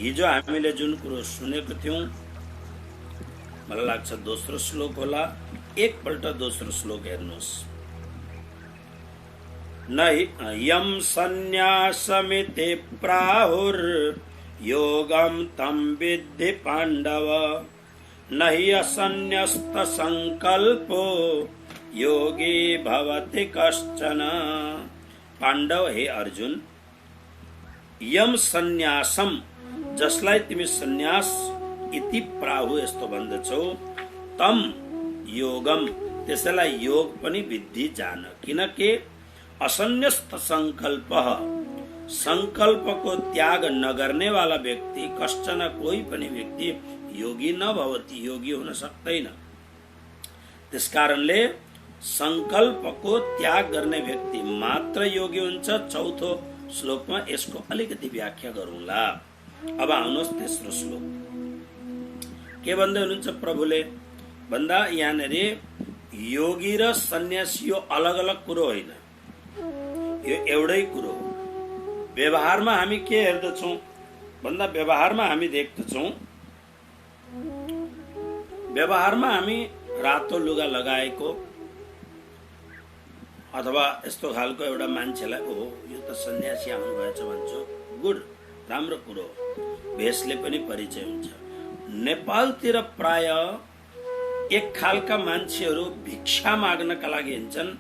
हिजो हामीले जुन कुरो सुनेको थियौं, मलाई लाग्छ दोस्रो श्लोक होला, एकपल्ट दोस्रो श्लोक हेर्नुहोस्। न यम सन्न्यासमिति प्राहुर योगम तम विद्धि पांडव, न हि असन्न्यस्त संकल्पो योगी भवति कश्चन। पाण्डव, हे अर्जुन, यम सन्यासम, जसलाई तिमी सन्यास इति प्राहु यस्तो भन्दछौ, तम योगम, त्यसैलाई योग पनि विद्धि जान। किनकि असन्न्यस्त संकल्प, संकल्पको त्याग नगर्ने वाला व्यक्ति, कश्चन कोही पनि व्यक्ति योगी न भवति, योगी हुन सक्दैन। त्यसकारणले संकल्पको त्याग गर्ने व्यक्ति मात्र योगी हुन्छ। चौथो श्लोकमा यसको अलिकति व्याख्या गरौँला। अब आउनुहोस् तेस्रो श्लोक। के भन्दै हुनुहुन्छ प्रभुले भन्दा, यहाँनिर योगी र सन्यासी यो अलग अलग कुरो होइन, यो एउटै कुरो हो। व्यवहारमा हामी के हेर्दछौँ भन्दा, व्यवहारमा हामी देख्दछौँ, व्यवहारमा हामी रातो लुगा लगाएको अथवा यस्तो खालको एउटा मान्छेलाई ओहो यो त सन्यासी आउनु भएछ भन्छौँ, गुड, राम्रो कुरो, भेषले पनि परिचय हुन्छ। नेपालतिर प्राय एक खालका मान्छेहरू भिक्षा माग्नका लागि हिँड्छन्,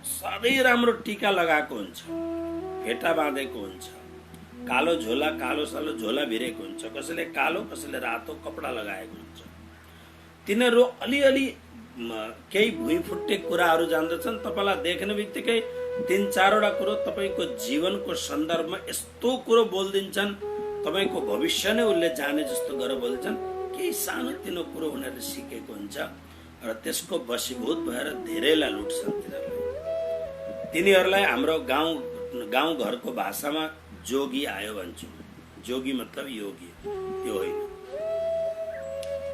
सधैँ राम्रो टीका लगाएको हुन्छ, फेटा बाँधेको हुन्छ, कालो झोला, कालो सालो झोला भिरेको हुन्छ, कसैले कालो कसैले रातो कपडा लगाएको हुन्छ। तिनीहरू अलिअलि केही भुइँ फुट्टे कुराहरू जान्दछन्। तपाईलाई देख्ने बित्तिकै तीन चारवटा कुरो तपाईको जीवनको सन्दर्भमा यस्तो कुरो बोलिदिन्छन्, तपाईको भविष्य नै उसले जाने जस्तो गरेर बोल्छन्। केही सानो तिनो कुरो उनीहरूले सिकेको हुन्छ र त्यसको वशीभूत भएर धेरैलाई लुट्छन्। तिनीहरूलाई हाम्रो गाउँ घरको भाषामा जोगी आयो भन्छौँ। जोगी मतलब योगी, त्यो होइन।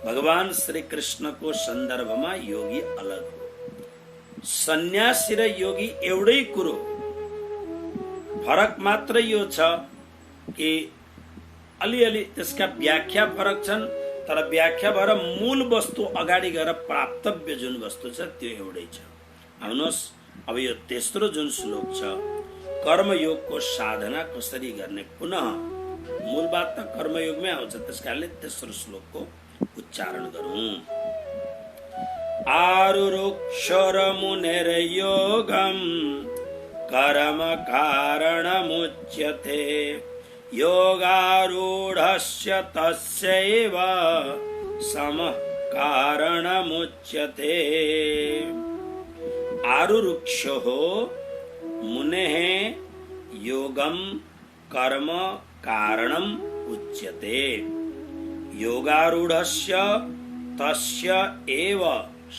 भगवान श्री कृष्णको सन्दर्भमा योगी अलग हो। सन्यासी र योगी एउटै कुरो, फरक मात्र यो छ कि अलिअलि त्यसका व्याख्या फरक छन्, तर व्याख्या भएर मूल वस्तु अगाडि गएर प्राप्तव्य जुन वस्तु छ त्यो एउटै छ। आउनुहोस् अब यो तेस्रो जुन श्लोक छ, कर्मयोगको साधना कसरी गर्ने, पुनः मूल बात त कर्मयोगमै आउँछ। त्यसकारणले तेस्रो श्लोकको उच्चारण गरौं। आरुरुक्षर मुनिर्योगं कर्म कारणमुच्यते, योगारूढस्य तस्यैव समः कारणमुच्यते। आरुरुक्षो मुनेः योगं कर्म कारणम् उच्यते, योगारूढस्य तस्य एव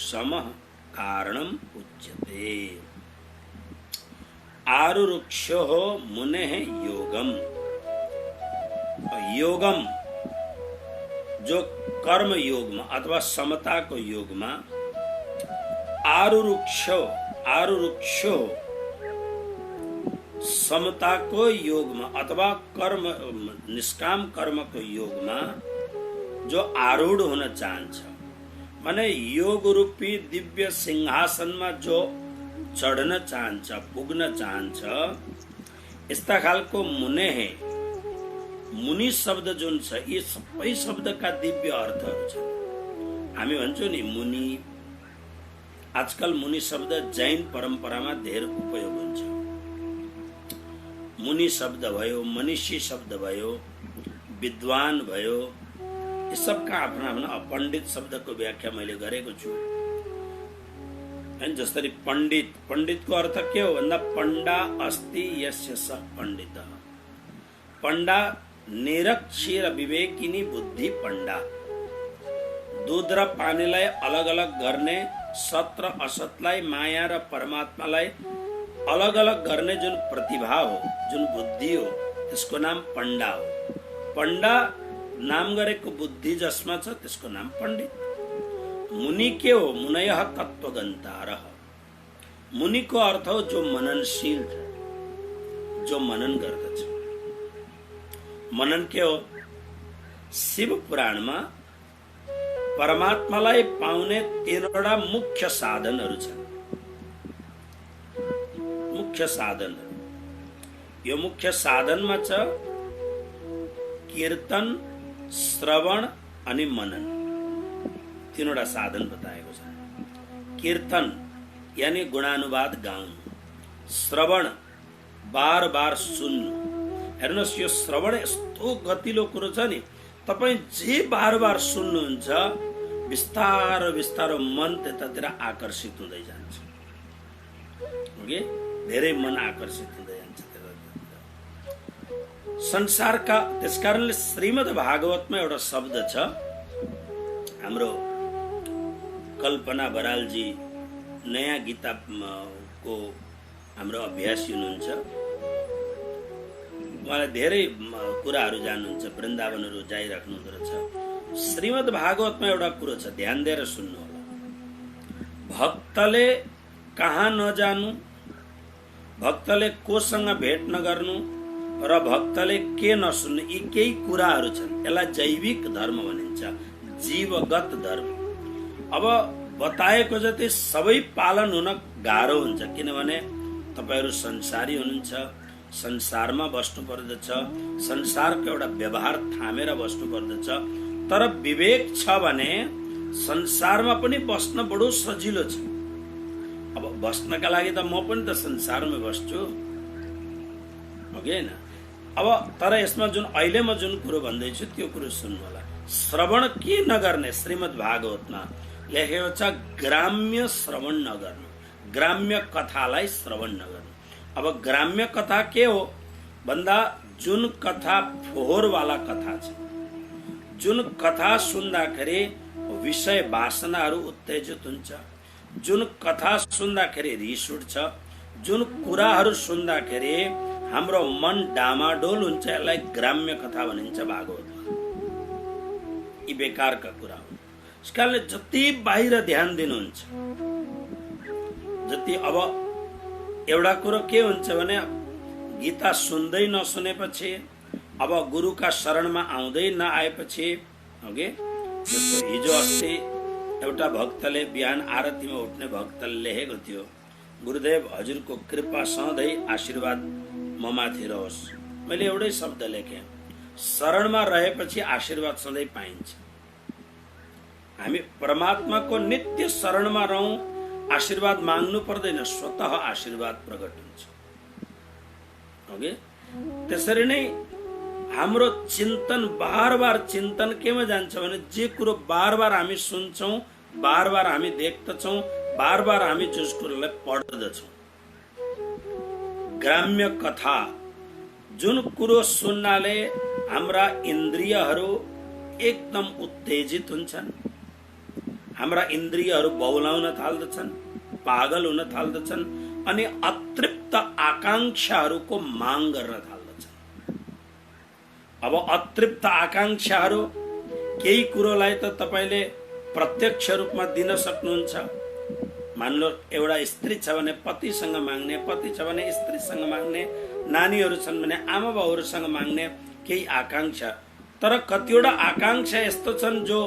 समः कारणम् उच्यते। आरुरुक्षो मुनेः योगम, योगम जो कर्म योगमा अथवा समताको योगमा, आरुरुक्षो समताको योगमा अथवा कर्म निष्काम कर्मको योगमा जो आरूढ हुन चाहन्छ, माने योग रूपी दिव्य सिंहासनमा जो चढ्न चाहन्छ, पुग्न चाहन्छ, यस्ता खालको मुने है। मुनि शब्द जुन छ, यी सबै शब्दका दिव्य अर्थहरू छन्। हामी भन्छौँ नि मुनि, आजकल मुनि शब्द जैन परम्परामा धेर उपयोग हुन्छ। मुनि शब्द भयो, मनीषी शब्द भयो, विद्वान भयो, यी सबका आफ्ना आफ्ना पण्डित शब्दको व्याख्या मैले गरेको छु। हैन, जसरी पण्डित, पण्डितको अर्थ के हो भन्दा पण्डा अस्ति यस्य स पण्डितः। पण्डा निरक्षर विवेकिनी बुद्धि पण्डा, दूध र पानीलाई अलग अलग गर्ने, सत र असतलाई, माया र परमात्मालाई अलग अलग गर्ने जुन प्रतिभा हो, जुन बुद्धि हो, त्यसको नाम पण्डा हो। पण्डा नाम गरेको बुद्धि जसमा छ त्यसको नाम पण्डित। मुनि के हो? मुनयः तत्त्वगन्तारः। मुनिको अर्थ हो जो मननशील छ, जो मनन गर्दछ। मनन के हो? शिव पुराणमा परमात्मालाई पाउने 13वटा मुख्य साधनहरू छन्। मुख्य साधनहरू, यो मुख्य साधनमा छ कीर्तन, श्रवण अनि मनन। 3वटा साधन बताएको छ। कीर्तन यानी गुणानुवाद गाउनु, श्रवण बार बार सुन्नु। हेर्नुहोस्, यो श्रवण यस्तो गतिलो कुरो छ नि, तपाईँ जे बार बार सुन्नुहुन्छ बिस्तारो बिस्तारो मन त्यतातिर आकर्षित हुँदै जान्छ। ओके, धेरै मन आकर्षित हुँदै जान्छ त्यतातिर। संसारका, त्यसकारणले श्रीमद् भागवतमा एउटा शब्द छ, हाम्रो कल्पना बरालजी नयाँ गीता को हाम्रो अभ्यासी हुनुहुन्छ, उहाँले धेरै कुराहरू जान्नुहुन्छ, वृन्दावनहरू जाइराख्नु हुँदो रहेछ। श्रीमद् भागवतमा एउटा कुरो छ, ध्यान दिएर सुन्नु होला। भक्तले कहाँ नजानु, भक्तले कोसँग भेट नगर्नु र भक्तले के नसुन्नु, यी केही कुराहरू छन्। यसलाई जैविक धर्म भनिन्छ, जीवगत धर्म। अब बताएको जति सबै पालन हुन गाह्रो हुन्छ, किनभने तपाईहरू संसारी हुनुहुन्छ, संसारमा बस्नु पर्दछ, संसारको एउटा व्यवहार थामेर बस्नु पर्दछ। तर विवेक छ भने संसारमा पनि बस्न बडो सजिलो छ। अब बस्नका लागि त म पनि त संसारमै बस्छु, हो कि हैन? अब तर यसमा जुन अहिले म जुन कुरो भन्दैछु त्यो कुरो सुन्नु होला। श्रवण के नगर्ने, श्रीमद् भागवतमा लेखेको छ ग्राम्य श्रवण नगर्नु, ग्राम्य कथालाई श्रवण नगर्नु। अब ग्राम्य कथा के हो भन्दा जुन कथा फोहोरवाला कथा छ, जुन कथा सुन्दाखेरि विषय वासनाहरू उत्तेजित हुन्छ, जुन कथा सुन्दाखेरि रिस उठ्छ, जुन कुराहरू सुन्दाखेरि हाम्रो मन डामाडोल हुन्छ, यसलाई ग्राम्य कथा भनिन्छ भागवतमा। यी बेकारका कुरा हुन्। यसकारणले जति बाहिर ध्यान दिनुहुन्छ, जति अब एउटा कुरो के हुन्छ भने गीता सुन्दै नसुनेपछि, अब गुरुका शरणमा आउँदै नआएपछि, ओके, जस्तो हिजो अस्ति एउटा भक्तले बिहान आरतीमा उठ्ने भक्तले लेखेको थियो, गुरुदेव हजुरको कृपा सधैँ आशीर्वाद ममाथि रहोस्। मैले एउटै शब्द लेखेँ, शरणमा रहेपछि आशीर्वाद सधैँ पाइन्छ। हामी परमात्माको नित्य शरणमा रहौं, आशीर्वाद माग्नु पर्दैन, स्वतः आशीर्वाद प्रकट हुन्छ। ओके, त्यसरी नै हाम्रो चिन्तन बार बार चिन्तन केमा जान्छ भने जे कुरो बार बार हामी सुन्छौं, बार बार हामी देख्दछौं, बार बार हामी जस कुरोलाई पढ्दछौं। ग्राम्य कथा, जुन कुरो सुन्नाले हाम्रा इन्द्रियहरू एकदम उत्तेजित हुन्छन्, हाम्रा इन्द्रियहरू बौलाउन थाल्दछन्, पागल हुन थाल्दछन् अनि अतृप्त आकांक्षाहरूको माग गर्न थाल्दछन्। अब अतृप्त आकांक्षाहरू, केही कुरोलाई त तपाईले प्रत्यक्ष रूपमा दिन सक्नुहुन्छ। मान्लो एउटा स्त्री छ भने पतिसँग माग्ने, पति छ भने स्त्रीसँग माग्ने, नानीहरू छन् भने आमा बाउहरूसँग माग्ने केही आकांक्षा। तर कतिवटा आकांक्षा यस्तो छन् जो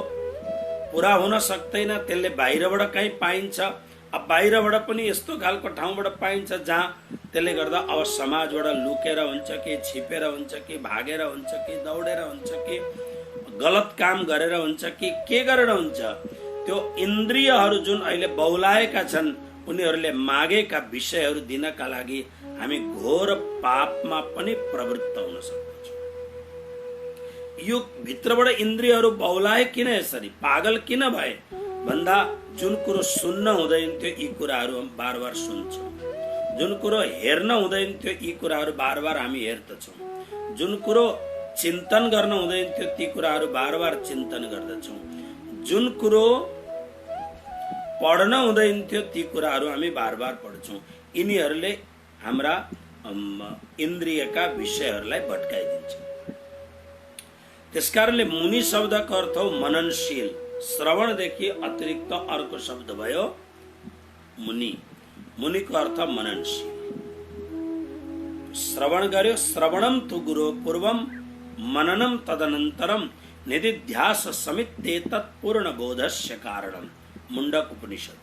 पूरा हुन सक्दैन, त्यसले बाहिरबाट कहीँ पाइन्छ। अब बाहिरबाट पनि यस्तो खालको ठाउँबाट पाइन्छ जहाँ त्यसले गर्दा अब समाजबाट लुकेर हुन्छ कि, छिपेर हुन्छ कि, भागेर हुन्छ कि, दौडेर हुन्छ कि, गलत काम गरेर हुन्छ कि, के गरेर हुन्छ, त्यो इन्द्रियहरू जुन अहिले बौलाएका छन्, उनीहरूले मागेका विषयहरू दिनका लागि हामी घोर पापमा पनि प्रवृत्त हुन सक्छौँ। यो भित्रबाट इन्द्रियहरू बौलाए किन, यसरी पागल किन भए भन्दा जुन कुरो सुन्न हुँदैन थियो यी कुराहरू बार बार सुन्छौँ, जुन कुरो हेर्न हुँदैन थियो यी कुराहरू बार बार हामी हेर्दछौँ, जुन कुरो चिन्तन गर्न हुँदैन थियो ती कुराहरू बार बार चिन्तन गर्दछौँ, जुन कुरो पढ्न हुँदैन थियो ती कुराहरू हामी बार बार पढ्छौँ। यिनीहरूले हाम्रा इन्द्रियका विषयहरूलाई भट्काइदिन्छ। त्यसकारणले मुनि शब्दको अर्थ हो मननशील। श्रवणदेखि अतिरिक्त अर्को शब्द भयो मुनि। मुनिको अर्थ मननशील। श्रवण गर्यो, श्रवणम तु गुरु पूर्वम मननम तदनन्तरम निदिध्यास समित तत्पूर्ण बोधस्य कारणम। मुण्डक उपनिषद।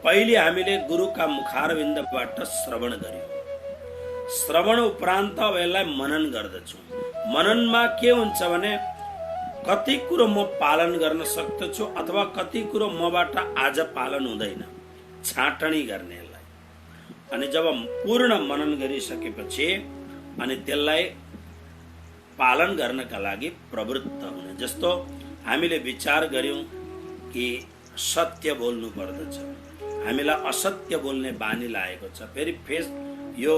पहिले हामीले गुरुका मुखारविन्दबाट श्रवण गर्यौं। श्रवण उपरान्त अब यसलाई मनन गर्दछौं। मननमा के हुन्छ भने कति कुरो म पालन गर्न सक्दछु अथवा कति कुरो मबाट आज पालन हुँदैन, छाटनी गर्ने यसलाई। अनि जब पूर्ण मनन गरिसकेपछि अनि त्यसलाई पालन गर्नका लागि प्रवृत्त हुने। जस्तो हामीले विचार गर्यौं कि सत्य बोल्नु पर्दछ, हामीलाई असत्य बोल्ने बानी लागेको छ। फेरि यो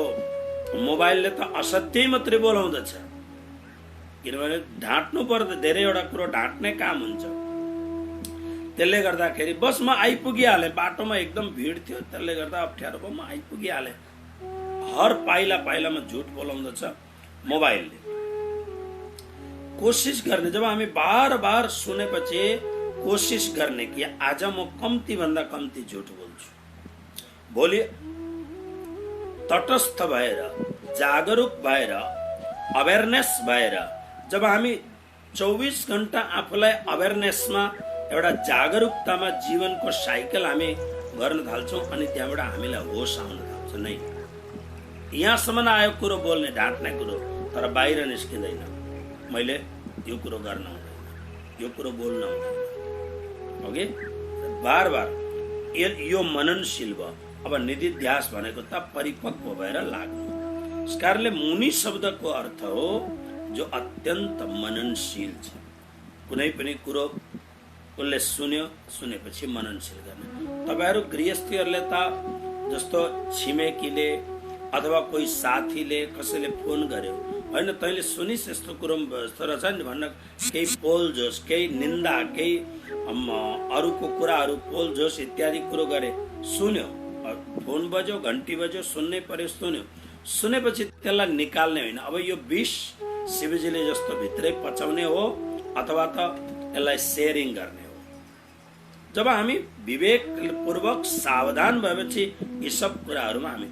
मोबाइलले त असत्य मात्रै बोलाउँदछ, किनभने ढाँट्नु पर्दा धेरैवटा कुरो ढाँट्ने काम हुन्छ। त्यसले गर्दाखेरि बस म आइपुगिहालेँ, बाटोमा एकदम भिड थियो, त्यसले गर्दा अप्ठ्यारो भयो, म आइपुगिहालेँ। हर पाइला पाइलामा झुट बोलाउँदछ मोबाइलले। कोसिस गर्ने, जब हामी बार बार सुनेपछि कोसिस गर्ने कि आज म कम्ती भन्दा कम्ती झुट बोल्छु। भोलि तटस्थ भएर, जागरुक भएर, अवेरनेस भएर, जब हामी 24 घण्टा आफूलाई अवेरनेसमा, एउटा जागरुकतामा जीवनको साइकल हामी गर्न थाल्छौँ अनि त्यहाँबाट हामीलाई होस आउन थाल्छ। नै यहाँसम्म आयो कुरो बोल्ने, ढाँट्ने कुरो, तर बाहिर निस्किँदैन। मैले यो कुरो गर्न हुँदैन, यो कुरो बोल्न हुँदैन। ओके, बार बार यो मननशील भयो। अब निदिध्यास भनेको त परिपक्व भएर लाग्नु। यस कारणले मुनि शब्दको अर्थ हो जो अत्यन्त मननशील छ। कुनै पनि कुरो उसले सुनेपछि मननशील गर्ने। तपाईहरु गृहस्थीहरूले त जस्तो छिमेकीले अथवा कोही साथीले कसैले फोन गर्यो, हैन तैले सुनिस् यस्तो कुरो यस्तो रहेछ नि भन्न केही पोल जोस, केही निन्दा, केही अरूको कुराहरू पोल जोस इत्यादि कुरो गरे, सुन्यो, फोन बज्यो, घन्टी बज्यो, सुन्नै पर्यो, सुन्यो। सुनेपछि त्यसलाई निकाल्ने होइन। अब यो विष शिवजीले जस्तो भित्रै पचाउने हो अथवा त यसलाई शेयरिङ गर्ने हो। जब हामी विवेकपूर्वक सावधान भएपछि यी सब कुराहरूमा हामी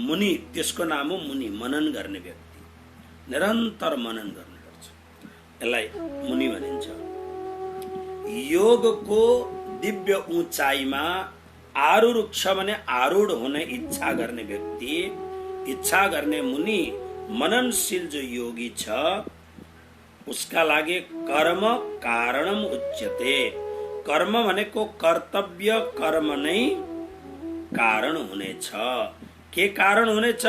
मुनि, त्यसको नाम हो मुनि, मनन गर्ने व्यक्ति। निरन्तर मनन गर्नुपर्छ, यसलाई मुनि भनिन्छ। योगको दिव्य ऊंचाइमा आरूढ छ भने आरूढ हुने इच्छा गर्ने व्यक्ति, इच्छा गर्ने मुनि, मननशील जो योगी छ उसका लागि कर्म कारणम उच्यते। कर्म भनेको कर्तव्य कर्म नै कारण हुनेछ। के कारण हुनेछ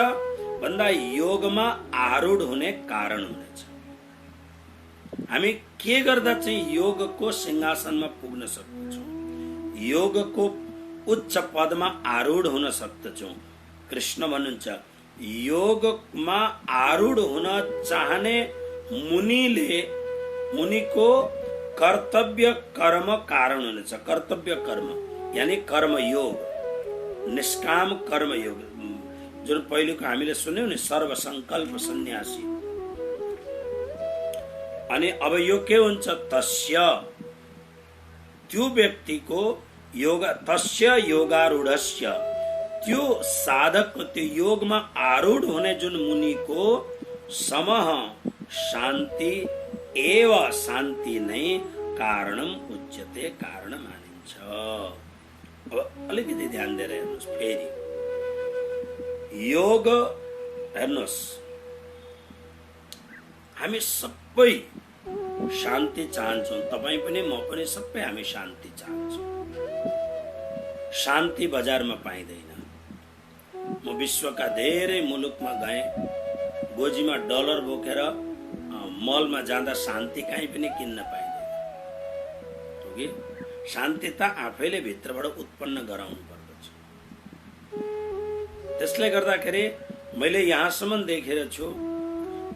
भन्दा योगमा आरूढ हुने कारण हुनेछ। हामी के गर्दा चाहिँ योगको सिंहासनमा पुग्न सक्छौं, योगको उच्च पदमा आरूढ हुन सक्छौं। कृष्ण भन्नुहुन्छ योगमा आरूढ हुन चाहने मुनिको कर्तव्य कर्म कारण हुनेछ। कर्तव्य कर्म यानी कर्म योग, निष्काम कर्म योग, जुन पहिलेको हामीले सुन्यौं नि, सर्व संकल्प सन्यासी। अनि अब यो के हुन्छ, तस्य त्यो व्यक्तिको योग, तस्य योगारूढस्य, त्यो साधक, त्यो योगमा आरूढ हुने जुन मुनिको समह शान्ति एव, शान्ति नै कारणम उच्यते, कारण मानिन्छ। अब अलिकति ध्यान दिएर हेर्नुहोस्। फेरि योग हेर्नुहोस्, हामी सबै शान्ति चाहन्छौँ, तपाईँ पनि म पनि सबै हामी शान्ति चाहन्छौँ। शान्ति बजारमा पाइँदैन। म विश्वका धेरै मुलुकमा गएँ, गोजीमा डलर बोकेर मलमा जाँदा शान्ति कहीँ पनि किन्न पाइँदैन। ओके, शान्ति त आफैले भित्रबाट उत्पन्न गराउनु पर्दछ। त्यसले गर्दाखेरि मैले यहाँसम्म देखेर छु,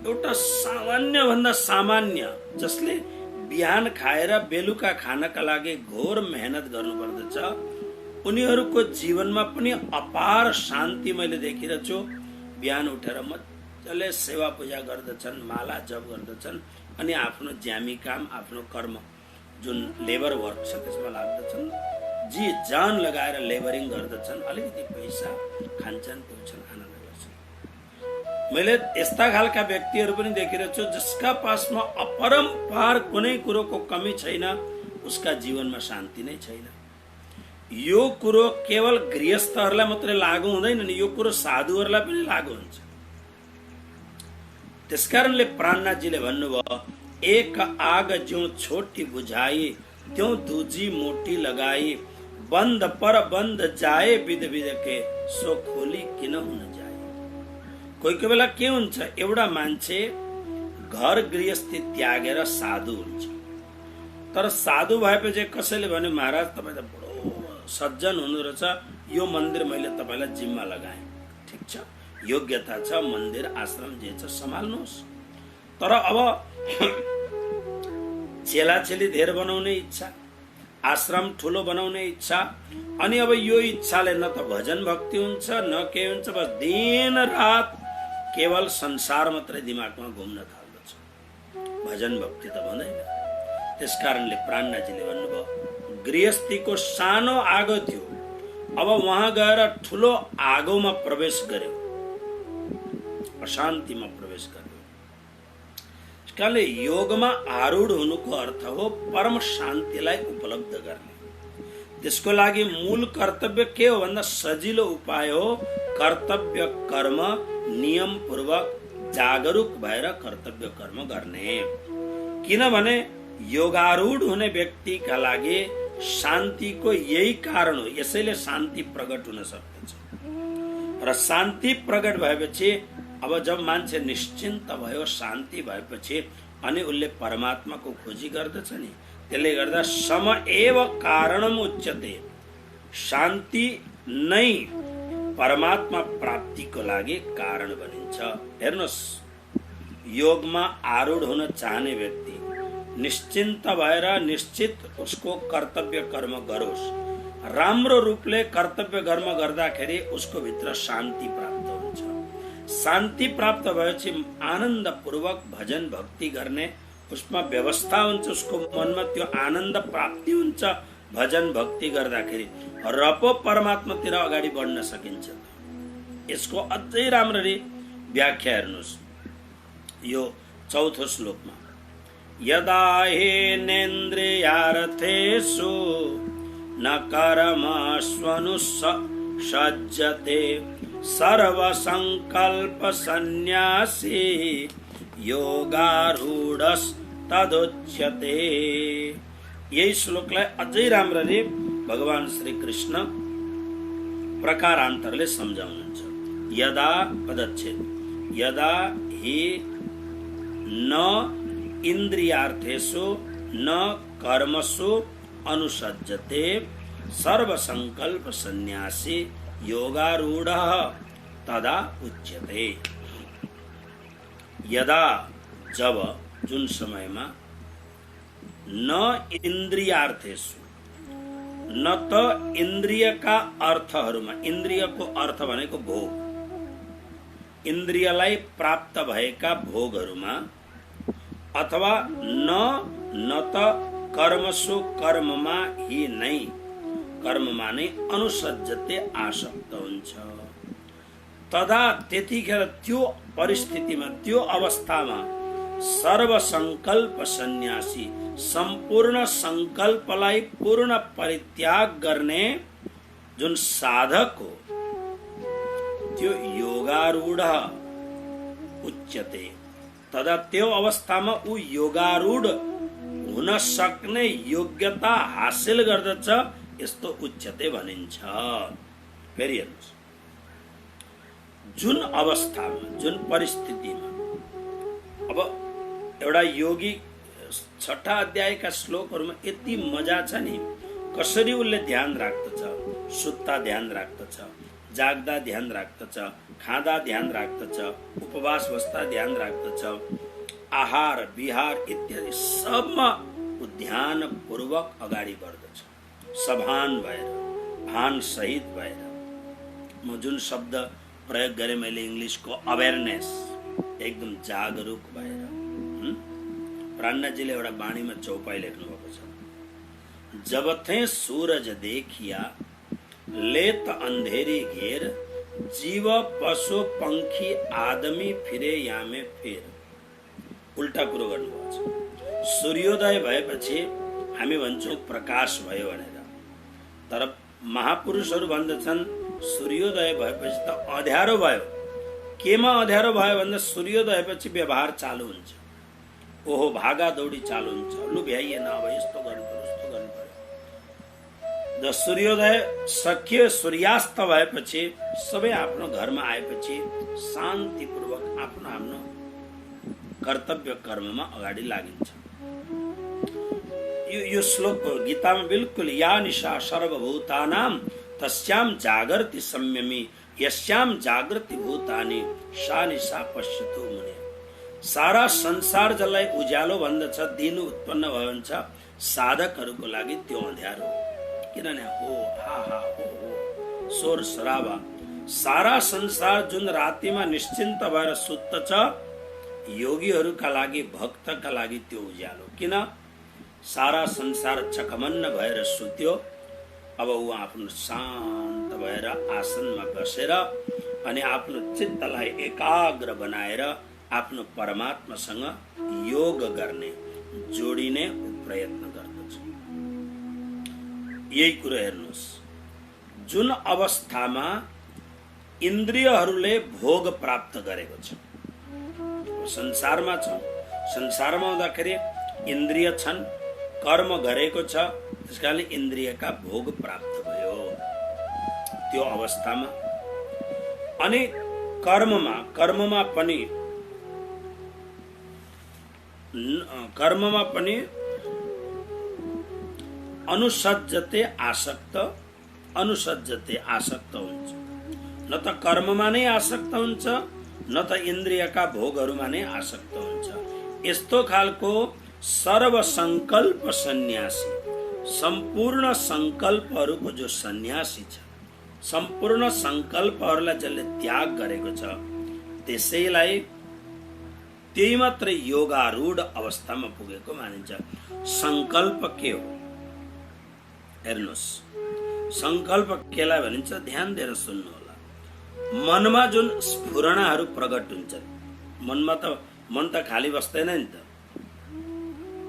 एउटा सामान्य भन्दा सामान्य, जसले बिहान खाएर बेलुका खानका लागि घोर मेहनत गर्नु पर्दछ, उनीहरूको जीवनमा पनि अपार शान्ति मैले देखिरहेछु। बिहान उठेर मजाले सेवा पूजा गर्दछन्, माला जप गर्दछन्, अनि आफ्नो ज्यामी काम, आफ्नो कर्म जुन लेबर वर्क छ त्यसमा लाग्दछन्, जी जान लगाएर लेबरिङ गर्दछन्, अलिकति पैसा खान्छन्, पिउँछन्, आनन्द गर्छन्। मैले यस्ता खालका व्यक्तिहरू पनि देखिरहेको छु जसका पासमा अपरम्पार कुनै कुरोको कमी छैन, उसका जीवनमा शान्ति नै छैन। यो कुरो केवल गृहस्थहरूलाई मात्रै लागू हुँदैन नि, यो कुरो साधुहरूलाई पनि लागू हुन्छ। त्यसकारणले प्राणनाथजीले भन्नुभयो, एक आग ज्यों छोटी बुझाई त्यों दूजी मोटी लगाई, बन्द पर बन्द जाए विध विध के सो खोली किन हुन जाए। कोही कोही बेला के हुन्छ, एउटा मान्छे घर गृहस्थी त्यागेर साधु हुन्छ, तर साधु भएपछि कसैले भने महाराज तपाईँ त बडो सज्जन हुनु रहेछ, यो मन्दिर मैले तपाईँलाई जिम्मा लगाएँ, ठिक छ, योग्यता छ, मन्दिर आश्रम जे छ सम्हाल्नुहोस्। तर अब चेलाचेली धेर बनाउने इच्छा, आश्रम ठुलो बनाउने इच्छा, अनि अब यो इच्छाले न त भजन भक्ति हुन्छ न के हुन्छ, बस दिन रात केवल संसार मात्रै दिमागमा घुम्न थाल्दछ, भजन भक्ति त भन्दैन। त्यसकारणले प्राणनाथजीले भन्नुभयो, गृहस्थीको सानो आगो थियो, अब वहाँ गएर ठुलो आगोमा प्रवेश गर्यो, अशान्तिमा प्रवेश गर्यो। त्यसकारणले योगमा आरूढ हुनुको अर्थ हो परम शान्तिलाई उपलब्ध गर्ने। त्यसको लागि मूल कर्तव्य के हो भन्दा सजिलो उपाय हो कर्तव्य कर्म नियम पूर्वक जागरूक भएर कर्तव्य कर्म गर्ने। किनभने योगारूढ हुने व्यक्तिका लागि शान्तिको यही कारण हो, यसैले शान्ति प्रकट हुन सक्दछ। र शान्ति प्रकट भएपछि अब जब मान्छे निश्चिन्त भयो, शान्ति भएपछि अनि उसले परमात्माको खोजी गर्दछ नि, त्यसले गर्दा सम एव कारणम उच्यते, शान्ति नै परमात्मा प्राप्तिको लागि कारण बनिन्छ। हेर्नुहोस्, योगमा आरूढ हुन चाहने व्यक्ति निश्चिन्त भएर निश्चित उसको कर्तव्य कर्म गरोस्, राम्रो रूपले कर्तव्य कर्म गर्दाखेरि उसको भित्र शान्ति प्राप्त हुन्छ। शान्ति प्राप्त भएपछि आनन्द पूर्वक भजन भक्ति गर्ने उसमा व्यवस्था हुन्छ, उसको मनमा त्यो आनन्द प्राप्ति हुन्छ भजन भक्ति गर्दाखेरि, र पो परमात्मातिर अगाडि बढ्न सकिन्छ। यसको अझै राम्ररी व्याख्या हेर्नुहोस्, यो चौथो श्लोकमा, यदा हेनेन्द्रियार्थेषु न कर्मस्वनुसज्जते सर्वसंकल्प सन्न्यासी योगारूढस्तदुच्यते। यही श्लोकलाई अझै राम्ररी भगवान श्री कृष्ण प्रकारान्तरले सम्झाउनुहुन्छ। यदा पदच्छेद, यदा हि न इन्द्रियार्थेषु न कर्मसु अनुसज्जते सर्वसंकल्प सन्न्यासी योगारूढः तदा उच्यते। यदा जब, जुन समयमा, न इन्द्रियार्थेषु, न त इन्द्रियका अर्थहरूमा, इन्द्रियको अर्थ भनेको भोग, इन्द्रियलाई प्राप्त भएका भोगहरूमा, अथवा न त कर्मसु कर्ममा ही नै, कर्ममा नै अनुसज्जते आसक्त हुन्छ, तदा त्यतिखेर त्यो परिस्थितिमा त्यो अवस्थामा सर्वसंकल्प सन्यासी, सम्पूर्ण संकल्पलाई पूर्ण परित्याग गर्ने जुन साधक हो त्यो योगारूढ उच्यते। तदा त्यो अवस्थामा ऊ योगारूढ हुन सक्ने योग्यता हासिल गर्दछ, यस्तो उच्यते भनिन्छ। फेरि हेर्नुहोस्, जुन अवस्थामा, जुन परिस्थितिमा, अब एउटा योगी 6 अध्यायका श्लोकहरूमा यति मजा छ नि, कसरी उसले ध्यान राख्दछ, सुत्ता ध्यान राख्दछ, जाग्दा ध्यान राख्दछ, खाँदा ध्यान राख्दछ, उपवास बस्दा ध्यान राख्दछ, आहार विहार इत्यादि सबमा ध्यान पूर्वक अगाडि बढ्दछ, सभान भएर, भान सहित भएर। म जुन शब्द प्रयोग गरेँ मैले इङ्ग्लिसको, अवेरनेस, एकदम जागरुक भएर। प्राणनाथजीले एउटा बाणीमा चौपाई लेख्नु भएको छ, जब थे सूरज देखिया लेत अंधेरी घेर जीव पशु पंखी आदमी फिरे यामे फेर उल्टा कुरो गर्नुभएको छ। सूर्योदय भएपछि हामी भन्छौँ प्रकाश भयो भनेर, तर महापुरुषहरू भन्दछन् सूर्योदय भएपछि त अँध्यारो भयो। केमा अँध्यारो भयो भन्दा सूर्योदय पछि व्यवहार चालू हुन्छ। ओहो भागा दौडी चालू हुन्छ, लु भ्याइएन, अब यस्तो गर्नु पर्यो उस्तो गर्नु पर्यो। जब सूर्योदय सकियो, सूर्यास्त भएपछि सबै आफ्नो घरमा आएपछि शान्तिपूर्वक आफ्नो आफ्नो कर्तव्य कर्ममा अगाडि लागिन्छ। यो श्लोक गीतामा बिल्कुल या निशा सर्वभूतानां तस्याम जागर्ति संयमी यस्याम जागृति भूतानि सा निशा पश्यतु मुने। सारा संसार जसलाई उज्यालो भन्दछ, दिन उत्पन्न भयो भन्छ, साधकहरूको लागि त्यो अँध्यारो हो। किनभने हो हा हा हो शोर शराबा, सारा संसार जुन रातिमा निश्चिन्त भएर सुत्दछ, योगीहरूका लागि भक्तका लागि त्यो उज्यालो। किन? सारा संसार चकमन्न भएर सुत्यो, अब ऊ आफ्नो शान्त भएर आसनमा बसेर अनि आफ्नो चित्तलाई एकाग्र बनाएर आफ्नो परमात्मासँग योग गर्ने, जोडिने प्रयत्न गर्दछ। यही कुरो हेर्नुहोस्, जुन अवस्थामा इन्द्रियहरूले भोग प्राप्त गरेको छ, संसारमा छौँ, संसारमा हुँदाखेरि इन्द्रिय छन्, कर्म गरेको छ, त्यसकारणले इन्द्रियका भोग प्राप्त भयो। त्यो अवस्थामा अनि कर्ममा पनि अनुसज्जते आसक्त हुन्छ। न त कर्ममा नै आसक्त हुन्छ, न त इन्द्रियका भोगहरूमा नै आसक्त हुन्छ। यस्तो खालको सर्व संकल्प सन्यासी, सम्पूर्ण संकल्पहरूको जो सन्यासी छ, सम्पूर्ण संकल्पहरूलाई जसले त्याग गरेको छ, त्यसैलाई त्यही मात्र योगारूढ अवस्थामा पुगेको मानिन्छ। संकल्प के हो हेर्नुहोस्, संकल्प केलाई भनिन्छ ध्यान दिएर सुन्नु होला। मनमा जुन स्फुरणाहरू प्रकट हुन्छन्, मनमा त मन त खाली बस्दैन नि त।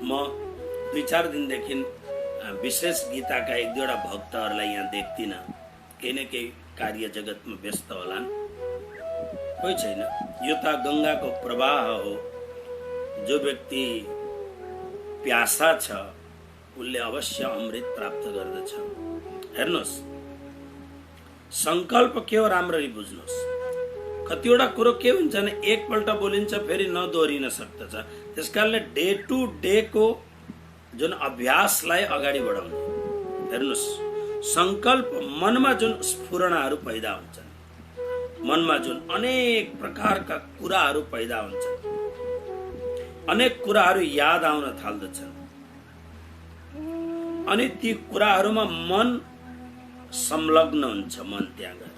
म 2-4 दिनदेखि विशेष गीताका 1-2 भक्तहरूलाई यहाँ देख्दिनँ, केही न केही कार्य जगतमा व्यस्त होलान्, कोही छैन। यो त गङ्गाको प्रवाह हो। जो व्यक्ति प्यासा छ उसले अवश्य अमृत प्राप्त गर्दछ। हेर्नुहोस्, संकल्प के हो राम्ररी बुझ्नुहोस्। कतिवटा कुरो के हुन्छ भने एकपल्ट बोलिन्छ फेरि नदोहोरिन सक्दछ। त्यसकारणले डे टु डे को जुन अभ्यासलाई अगाडि बढाउने। हेर्नुहोस्, संकल्प मनमा जुन स्फुरणाहरू पैदा हुन्छन्, मनमा जुन अनेक प्रकारका कुराहरू पैदा हुन्छन्, अनेक कुराहरू याद आउन थाल्दछन्, अनि ती कुराहरूमा मन संलग्न हुन्छ, मन त्यहाँ गएर,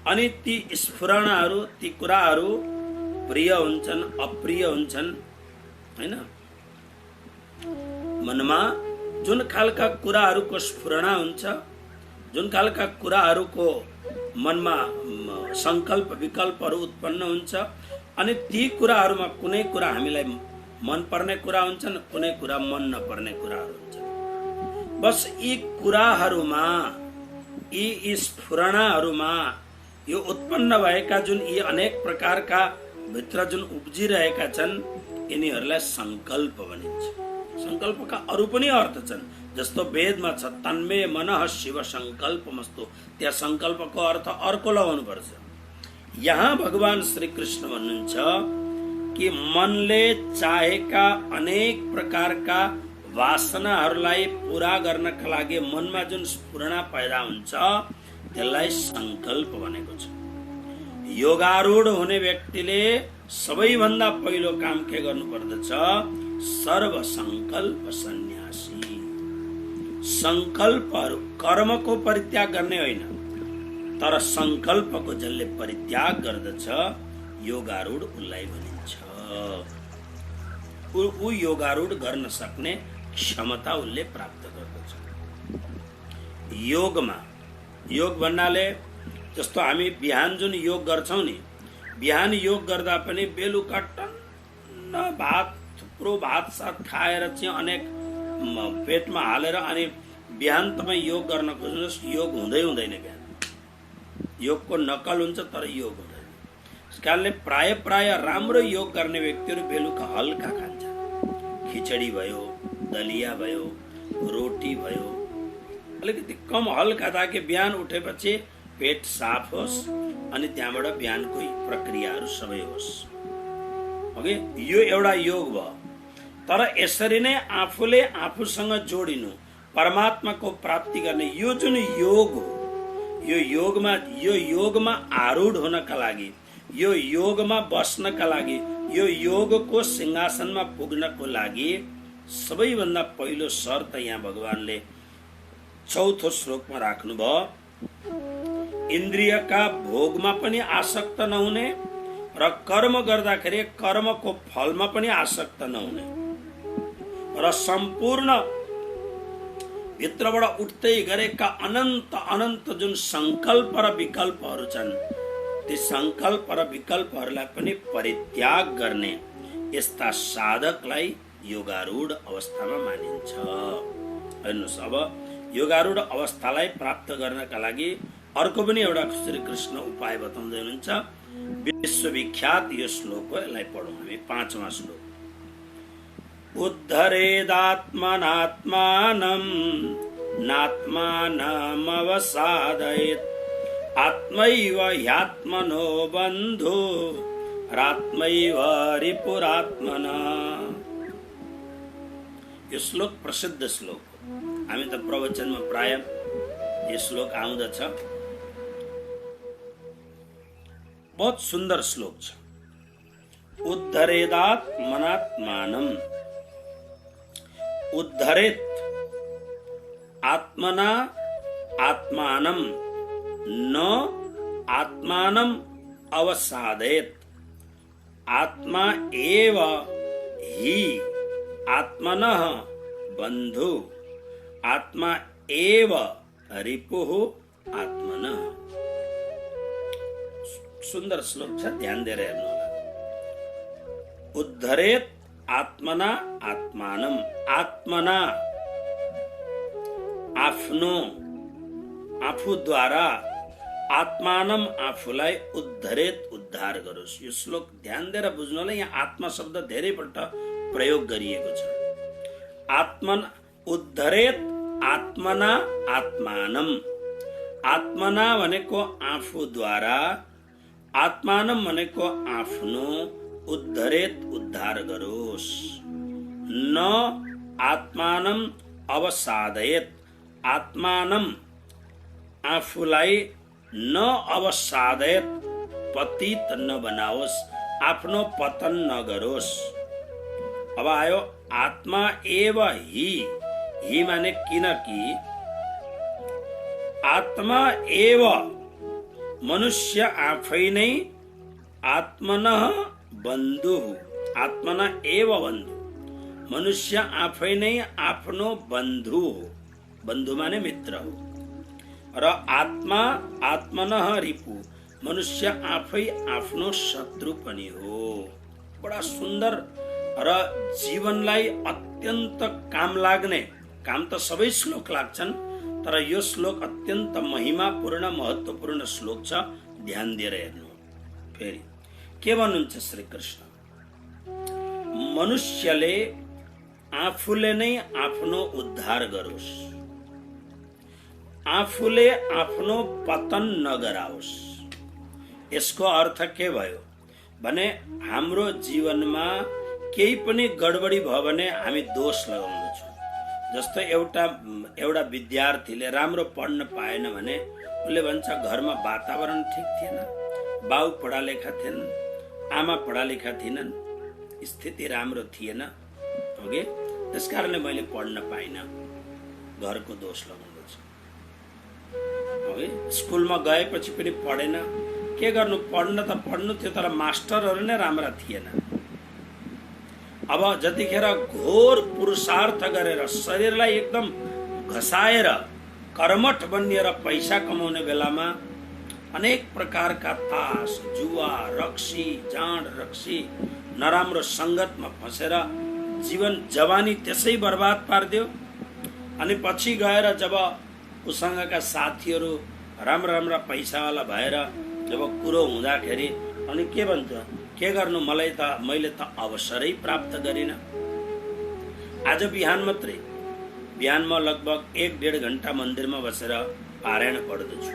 अनि ती स्फुरणाहरू, ती कुराहरू प्रिय हुन्छन्, अप्रिय हुन्छन्, हैन? मनमा जुन खालका कुराहरूको स्फुरणा हुन्छ, जुन खालका कुराहरूको मनमा संकल्प विकल्पहरू उत्पन्न हुन्छ, अनि ती कुराहरूमा कुनै कुरा हामीलाई मन पर्ने कुरा हुन्छन्, कुनै कुरा मन नपर्ने कुराहरू हुन्छन्। बस यी कुराहरूमा, यी स्फुरणाहरूमा यो उत्पन्न भएका जुन यी अनेक प्रकारका भित्र जुन उब्जिरहेका छन्, यिनीहरूलाई संकल्प भनिन्छ। संकल्पका अरू पनि अर्थ छन्, जस्तो वेदमा छ तन्मे मनः शिव संकल्पमस्तु। त्यहाँ संकल्पको अर्थ अर्को लगाउनु पर्छ। यहाँ भगवान श्री कृष्ण भन्नुहुन्छ कि मनले चाहेका अनेक प्रकारका वासनाहरूलाई पूरा गर्नका लागि मनमा जुन स्फुरणा पैदा हुन्छ, त्यसलाई संकल्प भनेको छ। योगारूढ हुने व्यक्तिले सबैभन्दा पहिलो काम के गर्नु पर्दछ? सर्व संकल्प सन्यासी। संकल्पहरू कर्मको परित्याग गर्ने होइन, तर संकल्पको जसले परित्याग गर्दछ योगारूढ उसलाई भनिन्छ। ऊ योगारूढ गर्न सक्ने क्षमता उसले प्राप्त गर्दछ। योगमा, योग भन्नाले जस्तो हामी बिहान जुन योग गर्छौं नि, बिहान योग गर्दा पनि बेलुका टन्न भात, थुप्रो भात साथ खाएर चाहिँ अनेक पेटमा हालेर अनि बिहान तपाईँ योग गर्न खोज्नुहोस्, योग हुँदैन बिहान। योगको नकल हुन्छ तर योग हुँदैन। त्यस कारणले प्राय राम्रो योग गर्ने व्यक्तिहरू बेलुका हल्का खान्छ। खिचडी भयो, दलिया भयो, रोटी भयो, अलिकति कम हल्का, ताकि बिहान उठेपछि पेट साफ होस् अनि त्यहाँबाट बिहानको प्रक्रियाहरू सबै होस्। ओके, यो एउटा योग भयो। तर यसरी नै आफूले आफूसँग जोडिनु, परमात्माको प्राप्ति गर्ने यो जुन योग हो, यो योगमा आरूढ हुनका लागि, यो योगमा बस्नका लागि, यो योगको सिंहासनमा पुग्नको लागि सबैभन्दा पहिलो शर्त यहाँ भगवानले चौथो श्लोकमा राख्नुभयो। इन्द्रियका भोगमा पनि आसक्त नहुने र कर्म गर्दाखेरि कर्मको फलमा पनि आसक्त नहुने र सम्पूर्ण भित्रबाट उठ्दै गरेका अनन्त जुन संकल्प र विकल्पहरू छन्, ती संकल्प र विकल्पहरूलाई पनि परित्याग गर्ने यस्ता साधकलाई योगारूढ अवस्थामा मानिन्छ। हेर्नुहोस्, अब योगारूढ अवस्थालाई प्राप्त गर्नका लागि अर्को पनि एउटा श्री कृष्ण उपाय बताउँदै हुनुहुन्छ। विश्वविख्यात यो श्लोक हो, यसलाई पढौँ हामी। 5वां श्लोक। उद्धरेदात्मनात्मानं नात्मानमवसादयेत् आत्मैव ह्यात्मनो बन्धु रात्मैव रिपुरात्मना। यो श्लोक प्रसिद्ध श्लोक हो। हामी त प्रवचनमा प्राय यो श्लोक आउँदछ। बहुत सुन्दर श्लोक छ। उद्धरेदात्मनात्मानं, उद्धरेत आत्मना आत्मानं न आत्मानं अवसादयेत् आत्मा एव हि आत्मनः बन्धु आत्मा एव रिपुः आत्मनः। सुन्दर श्लोक छ, ध्यान दिएर हेर्नु होला। उद्धरेत आत्मना आत्मानं, आत्मना आफ्नो, आफूद्वारा, आत्मानं आफूलाई, उद्धरेत उद्धार गरोस्। यो श्लोक ध्यान दिएर बुझ्नु होला। यहाँ आत्मा शब्द धेरैपल्ट प्रयोग गरिएको छ। आत्मन उद्धरेत आत्मना आत्मानं, आत्मना भनेको आफूद्वारा, आत्मानं भनेको आफ्नो, उद्धरेत उद्धार गरोस्। न आत्मानं अवसादयेत्, आत्मानं आफूलाई, न अवसादयेत् पतित नबनाओस्, आफ्नो पतन नगरोस्। अब आयो आत्मा एव हि, हि माने किनकि आत्मा एव, मनुष्य आफै नै, आत्मनः बन्धु, आत्मना एव बन्धु, मनुष्य आफै नै आफ्नो बन्धु हो। बन्धु माने मित्र हो। र आत्मा आत्मनः रिपु, मनुष्य आफै आफ्नो शत्रु पनि हो। बडा सुन्दर र जीवनलाई अत्यन्त काम लाग्ने, काम त सबै श्लोक लाग्छन्, तर यो श्लोक अत्यन्त महिमापूर्ण महत्त्वपूर्ण श्लोक छ। ध्यान दिएर हेर्नु। फेरि के भन्नुहुन्छ श्री कृष्ण? मनुष्यले आफूले नै आफ्नो उद्धार गरोस्, आफूले आफ्नो पतन नगराओस्। यसको अर्थ के भयो भने हाम्रो जीवनमा केही पनि गडबडी भयो भने हामी दोष लगाउँछौँ। जस्तो एउटा विद्यार्थीले राम्रो पढ्न पाएन भने उसले भन्छ घरमा वातावरण ठिक थिएन, बाउ पढालेखा थिएनन्, आमा पढालेखा थिएनन्, स्थिति राम्रो थिएन, ओके, त्यसकारणले मैले पढ्न पाइनँ, घरको दोष लगाउँदछ। ओके, स्कुलमा गएपछि पनि पढेन, के गर्नु, पढ्न त पढ्नु थियो तर मास्टरहरू नै राम्रा थिएन। अब जतिखेर घोर पुरुषार्थ गरेर शरीरलाई एकदम घसाएर कर्मठ बनिएर पैसा कमाउने बेलामा अनेक प्रकारका तास, जुवा, रक्सी, जाँड रक्सी, नराम्रो संगतमा फसेर जीवन जवानी त्यसै बर्बाद पारिदियो। अनि पछि गएर जब उसँगका साथीहरू राम्रा राम्रा पैसावाला भएर जब कुरो हुँदाखेरि अनि के भन्छ, के गर्नु, मैले त अवसरै प्राप्त गरिन। आज बिहान मात्रै, बिहान म लगभग 1-1.5 घण्टा मन्दिरमा बसेर पारायण पढ्दछु।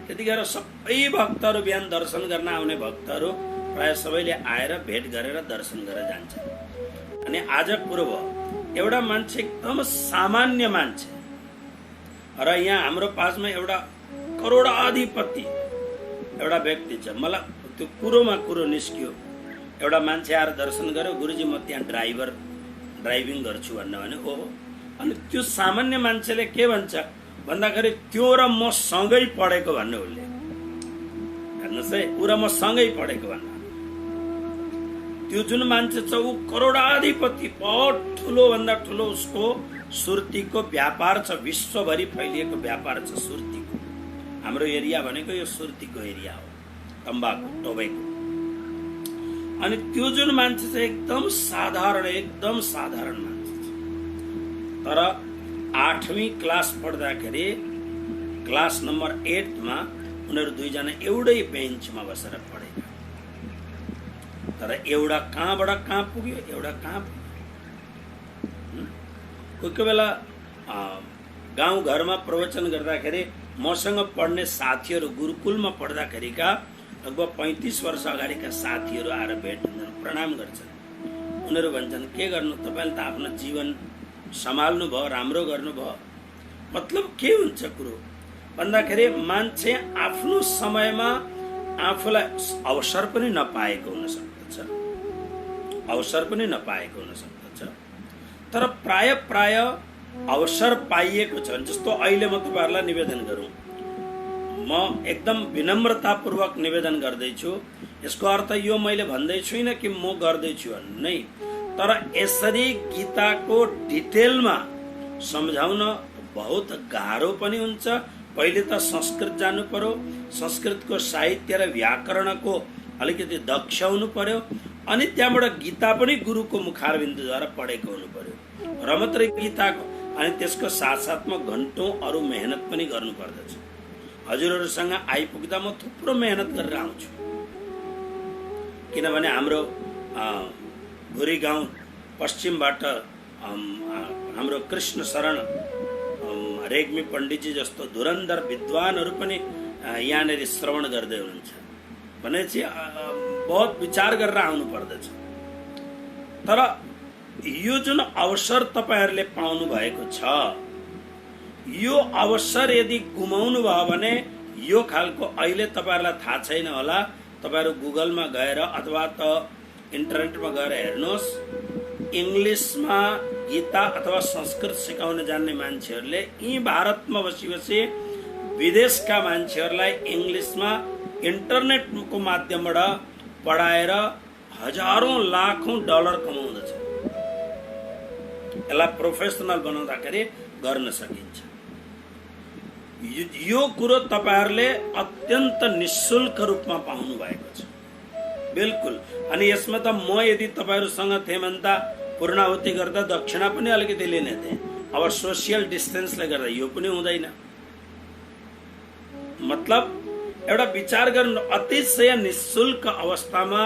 त्यतिखेर सबै भक्तहरू, बिहान दर्शन गर्न आउने भक्तहरू प्राय सबैले आएर भेट गरेर दर्शन गरेर जान्छ। अनि आज कुरो भयो, एउटा मान्छे एकदम सामान्य मान्छे र यहाँ हाम्रो पासमा एउटा करोडाधिपति एउटा व्यक्ति छ। मलाई त्यो कुरोमा कुरो निस्कियो, एउटा मान्छे आएर दर्शन गर्यो, गुरुजी म त्यहाँ ड्राइभिङ गर्छु भन्ने ओहो। अनि त्यो सामान्य मान्छेले के भन्छ भन्दाखेरि त्यो र म सँगै पढेको भन्ने उसले, हेर्नुहोस् है, ऊ र म सँगै पढेको भन्नु। त्यो जुन मान्छे छ ऊ करोडाधिपति, बहुत ठुलो भन्दा ठुलो उसको सुर्तीको व्यापार छ, विश्वभरि फैलिएको व्यापार छ सुर्तीको। हाम्रो एरिया भनेको यो सुर्तीको एरिया हो, तम्बाकु टोबेको। अनि त्यो जुन मान्छे चाहिँ एकदम साधारण मान्छे छ, तर 8वीं क्लास पढ्दाखेरि क्लास नम्बर 8मा उनीहरू दुईजना एउटै बेन्चमा बसेर पढेका। तर एउटा कहाँबाट कहाँ पुग्यो, एउटा कहाँ पुग्यो। कोही बेला गाउँघरमा प्रवचन गर्दाखेरि मसँग पढ्ने साथीहरू, गुरुकुलमा पढ्दाखेरिका लगभग 35 वर्ष अगाडिका साथीहरू आएर भेट्छन्, प्रणाम गर्छन्। उनीहरू भन्छन्, के गर्नु, तपाईँले त आफ्नो जीवन सम्हाल्नु भयो, राम्रो गर्नुभयो। मतलब के हुन्छ कुरो भन्दाखेरि मान्छे आफ्नो समयमा आफूलाई अवसर पनि नपाएको हुन सक्दछ, तर प्राय अवसर पाइएको छ। जस्तो अहिले म तपाईँहरूलाई निवेदन गरौँ, म एकदम विनम्रतापूर्वक निवेदन गर्दैछु। यसको अर्थ यो मैले भन्दै छुइनँ कि म गर्दैछु नै, तर यसरी गीताको डिटेलमा सम्झाउन बहुत गाह्रो पनि हुन्छ। पहिले त संस्कृत जानु पर्यो, संस्कृतको साहित्य र व्याकरणको अलिकति दक्ष हुनु पर्यो, अनि त्यहाँबाट गीता पनि गुरुको मुखारबिन्दुद्वारा पढेको हुनु पर्यो र मात्रै गीताको। अनि त्यसको साथसाथमा घन्टौँ अरू मेहनत पनि गर्नु पर्दछ। हजुरहरूसँग आइपुग्दा म थुप्रो मेहनत गरेर आउँछु, किनभने हाम्रो भुरी गाउँ पश्चिमबाट हाम्रो कृष्ण शरण रेग्मी पण्डितजी जस्तो धुरन्धर विद्वानहरू पनि यहाँनिर श्रवण गर्दै हुनुहुन्छ भनेपछि बहुत विचार गरेर आउनु पर्दछ। तर यो जुन अवसर तपाईहरूले पाउनु भएको छ, यो अवसर यदि गुमाउनु भयो भने यो खालको अहिले तपाईहरूलाई थाहा छैन होला, तपाईहरू गुगलमा गएर अथवा त इन्टरनेटमा गएर हेर्नुहोस्, इङ्ग्लिसमा गीता अथवा संस्कृत सिकाउन जान्ने मान्छेहरूले यी भारतमा बसी विदेशका मान्छेहरूलाई इङ्ग्लिसमा इन्टरनेटको माध्यमबाट पढाएर हजारौं लाखौं डलर कमाउँदछ। यसलाई प्रोफेसनल बनाउँदाखेरि गर्न सकिन्छ। यो कुरो तपाईहरूले अत्यन्त निशुल्क रूपमा पाउनु भएको छ, बिल्कुल। अनि यसमा त म यदि तपाईहरूसँग थिएँ भने त पूर्णाहुति गर्दा दक्षिणा पनि अलिकति लिने थिएँ। अब सोसियल डिस्टेन्सले गर्दा यो पनि हुँदैन। मतलब एउटा विचार गर्नु, अतिशय निशुल्क अवस्थामा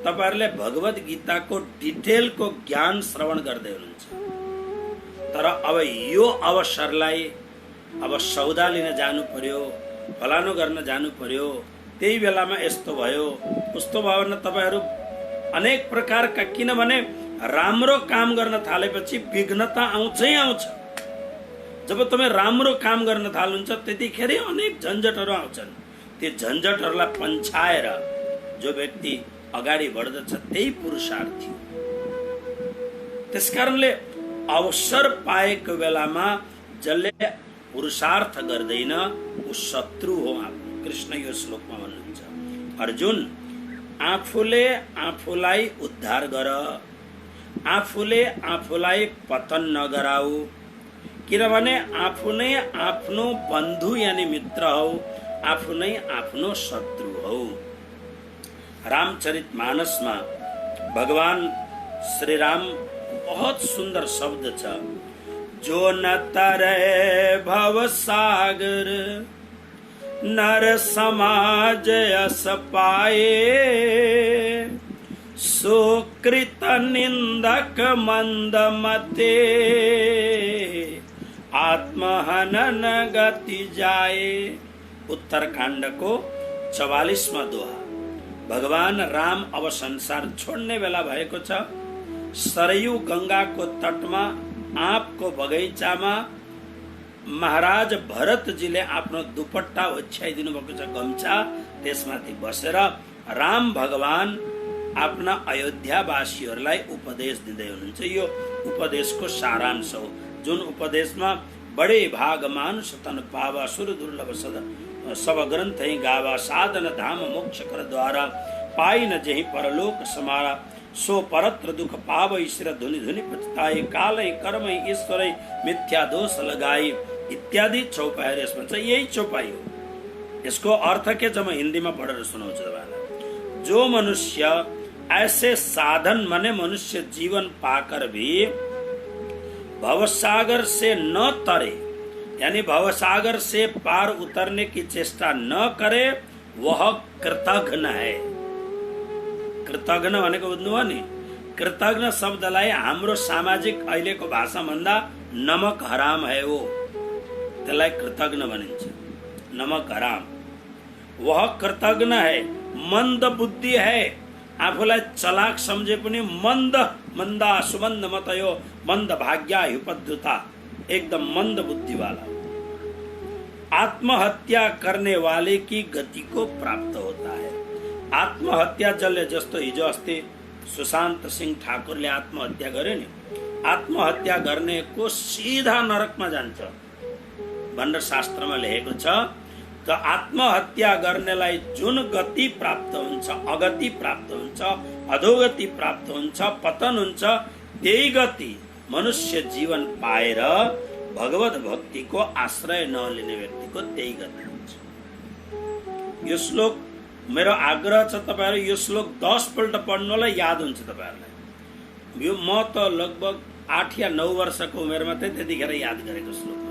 तपाईहरूले भगवत गीताको डिटेलको ज्ञान श्रवण गर्दै हुनुहुन्छ। तर अब यो अवसरलाई अब सौदा लिन जानु पर्यो, फलानु गर्न जानु पर्यो, त्यही बेलामा यस्तो भयो उस्तो भयो भने तपाईहरू अनेक प्रकारका, किनभने राम्रो काम गर्न थालेपछि विघ्नता आउँछै आउँछ। जब तपाईँ राम्रो काम गर्न थाल्नुहुन्छ त्यतिखेर अनेक झन्झटहरू आउँछन्। त्यो झन्झटहरूलाई पन्छाएर जो व्यक्ति अगाडि बढ्दछ त्यही पुरुषार्थी हो। त्यसकारणले अवसर पाएको बेलामा जसले पुरुषार्थ गर्दैन ऊ शत्रु हो। कृष्ण यो श्लोकमा भन्नुहुन्छ, अर्जुन आफूले आफूलाई उद्धार गर, आफूले आफूलाई पतन नगराऊ, किनभने आफू नै आफ्नो बन्धु यानी मित्र हौ। आफू नै आफ्नो शत्रु हौ। रामचरितमानसमा भगवान श्री राम बहुत सुंदर शब्द छ, जो न तरे भव सागर नर समाज यस पाए, सुकृत निंदक मंद मते आत्महनन गति जाए। उत्तरकांड को 44वां दोहा। भगवान राम अब संसार छोड्ने बेला भएको छ। सरयू गंगाको तटमा आँपको बगैँचामा महाराज भरतजीले आफ्नो दुपट्टा ओछ्याइदिनु भएको छ, गम्छा, त्यसमाथि बसेर राम भगवान आफ्ना अयोध्यावासीहरूलाई उपदेश दिँदै हुनुहुन्छ। यो उपदेशको सारांश हो, जुन उपदेशमा बडे भाग मानुष तन पावा सुर दुर्लभ सद सब ग्रंथ गावा, साधन धाम मोक्ष कर द्वारा पाई न जही परलोक समारा, सो परत्र दुख पाव ईश्वर धुनि धुनि पछताए, कालै कर्मै ईश्वरै मिथ्या दोष लगाई इत्यादि चौपाईहरू यसमा छ। यही चौपाई हो। यसको अर्थ के छ म हिन्दीमा पढेर सुनाउँछु तपाईलाई। जो मनुष्य ऐसे साधन माने मनुष्य जीवन पाकर भी भवसागर से न तरे, यानी भवसागर से पार उतरने की चेष्टा न करे, वह कृतघ्न है। कृतघ्न भनेको बुझ्नुभयो नि? कृतघ्न शब्दलाई हाम्रो सामाजिक अहिलेको भाषा भन्दा नमक हराम है वो, त्यसलाई कृतघ्न भनिन्छ, नमक हराम। वह कृतघ्न है, मंद बुद्धि है, आफूलाई चलाक सम्झे पनि मंद मंदा सुमन्द मतयो मंद भाग्या युपद्युता, एकदम मंद बुद्धि वाला। आत्महत्या करने वाले की गति को प्राप्त होता है। आत्महत्या जसले, जस्तो हिजो अस्ति सुशान्त सिंह ठाकुरले आत्महत्या गरे नि, आत्महत्या गर्नेको सीधा नरकमा जान्छ भनेर शास्त्रमा लेखेको छ। त आत्महत्या गर्नेलाई जुन गति प्राप्त हुन्छ, अगति प्राप्त हुन्छ, अधोगति प्राप्त हुन्छ, पतन हुन्छ, त्यही गति मनुष्य जीवन पाएर भगवत भक्ति को आश्रय नलिने व्यक्ति को त्यही गति हुन्छ। यो श्लोक मेरो आग्रह छ, तपाईहरु यो श्लोक 10 पल्ट पढ्नुलाई याद हुन्छ तपाईहरुलाई। यो म त लगभग 8 या 9 वर्षको उमेरमा त्यतिखेर याद गरेको श्लोक हो।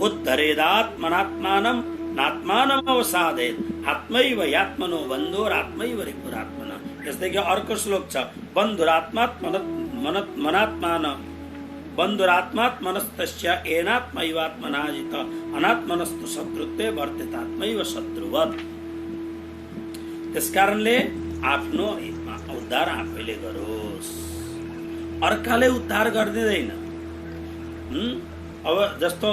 उद्धरेदात्मनात्मानं नात्मानम् अवसादेत आत्मैव यात्मनो बन्धुरात्मैव रिपुरात्मन। यसदेखि अर्को श्लोक छ, बन्धुरात्मात्मनात्मान बन्धुरात्मात्मनस्तस्य एनात्मैवात्मनाजित अनात्मनस्तु शत्रुत्वे वर्तेतात्मैव शत्रुवत्। त्यसकारणले आफ्नो उद्धार आफैले गरोस्, अर्काले उद्धार गर्दिदैन। अब जस्तो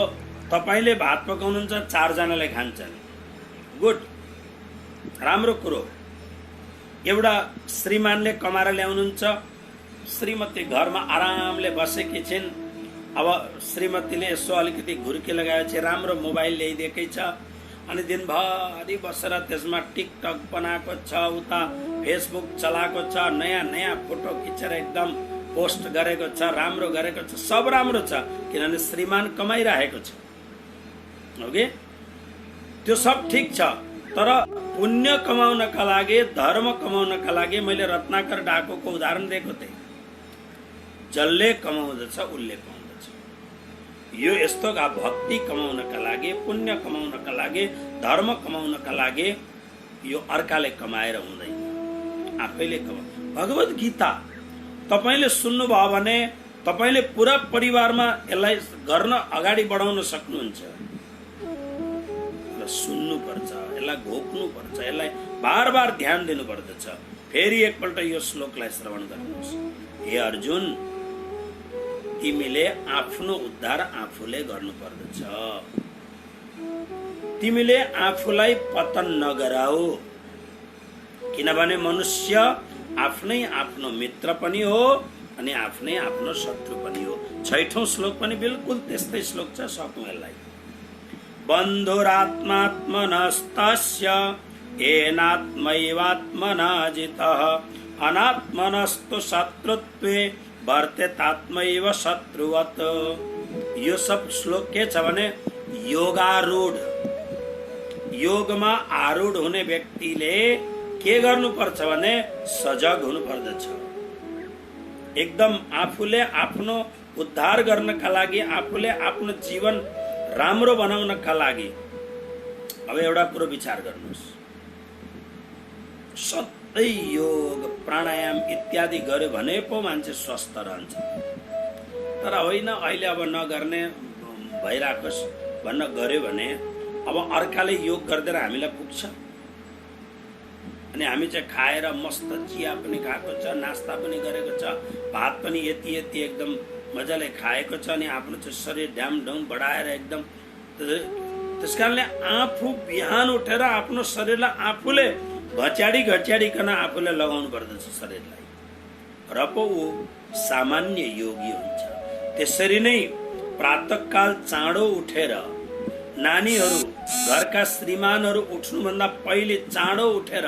तपाईले भात पकाउनुहुन्छ, 4 जनाले खान्छन्, गुड, राम्रो कुरो। एउटा श्रीमानले कमाएर ल्याउनुहुन्छ, श्रीमती घरमा आरामले बसेकी छिन्। अब श्रीमतीले यसो अलिकति घुर्की लगाएपछि राम्रो मोबाइल ल्याइदिएकै छ, अनि दिनभरि बसेर त्यसमा टिकटक बनाएको छ, उता फेसबुक चलाएको छ, नयाँ नयाँ फोटो खिचेर एकदम पोस्ट गरेको छ, राम्रो गरेको छ, सब राम्रो छ, किनभने श्रीमान कमाइरहेको छ। ओके, त्यो सब ठीक छ, तर पुण्य कमाउनका लागि, धर्म कमाउनका लागि मैले रत्नाकर डाकोको उदाहरण दिएको थिएँ। जसले कमाउँदछ उसले पाउँदछ। यो यस्तो भक्ति कमाउनका लागि, पुण्य कमाउनका लागि, धर्म कमाउनका लागि यो अर्काले कमाएर हुँदैन, आफैले कमाउ। भगवत गीता तपाईले सुन्नुभयो भने तपाईले पुरा परिवारमा यसलाई गर्न अगाडि बढाउन सक्नुहुन्छ। सुन्नु पर्छ, यसलाई घोक्नु पर्छ, यसलाई बार बार ध्यान दिनु पर्दछ। फेरि एकपल्ट यो श्लोकलाई श्रवण गर्नुहोस्। हे अर्जुन, तिमीले आफ्नो उद्धार आफूले गर्नु पर्दछ। तिमीले आफूलाई पतन नगराऊ, किनभने मनुष्य आफ्नै आफ्नो मित्र पनि हो अनि आफ्नै आफ्नो शत्रु पनि हो। 6औं श्लोक पनि बिल्कुल त्यस्तै श्लोक छ, सकौं यसलाई। बन्धुरात्मात्मनस्तस्य येनात्मैवात्मना जितः अनात्मनस्तु शत्रुत्वे वर्तेतात्मैव शत्रुवत्। यो सब श्लोक के छ भने योगारूढ योगमा आरूढ हुने व्यक्तिले के गर्नुपर्छ भने सजग हुनु पर्दछ। एकदम आफूले आफ्नो उद्धार गर्नका लागि, आफूले आफ्नो जीवन राम्रो बनाउनका लागि। अब एउटा कुरो विचार गर्नुहोस्, सधैँ योग प्राणायाम इत्यादि गर्यो भने पो मान्छे स्वस्थ रहन्छ। तर होइन अहिले अब नगर्ने भइराकोस् भन्न गर्यो भने अब अर्काले योग गरिदिएर हामीलाई पुग्छ। अनि हामी चाहिँ खाएर मस्त चिया पनि खाएको छ, नास्ता पनि गरेको छ, भात पनि यति यति एकदम मजाले खाएको छ, अनि आफ्नो चाहिँ शरीर ड्यामडुम बढाएर एकदम। त्यस कारणले आफू बिहान उठेर आफ्नो शरीरलाई आफूले घच्याडिकन आफूले लगाउनु पर्दछ शरीरलाई, र पो ऊ सामान्य योगी हुन्छ। त्यसरी नै प्रातःकाल चाँडो उठेर नानीहरू, घरका श्रीमानहरू उठ्नुभन्दा पहिले चाँडो उठेर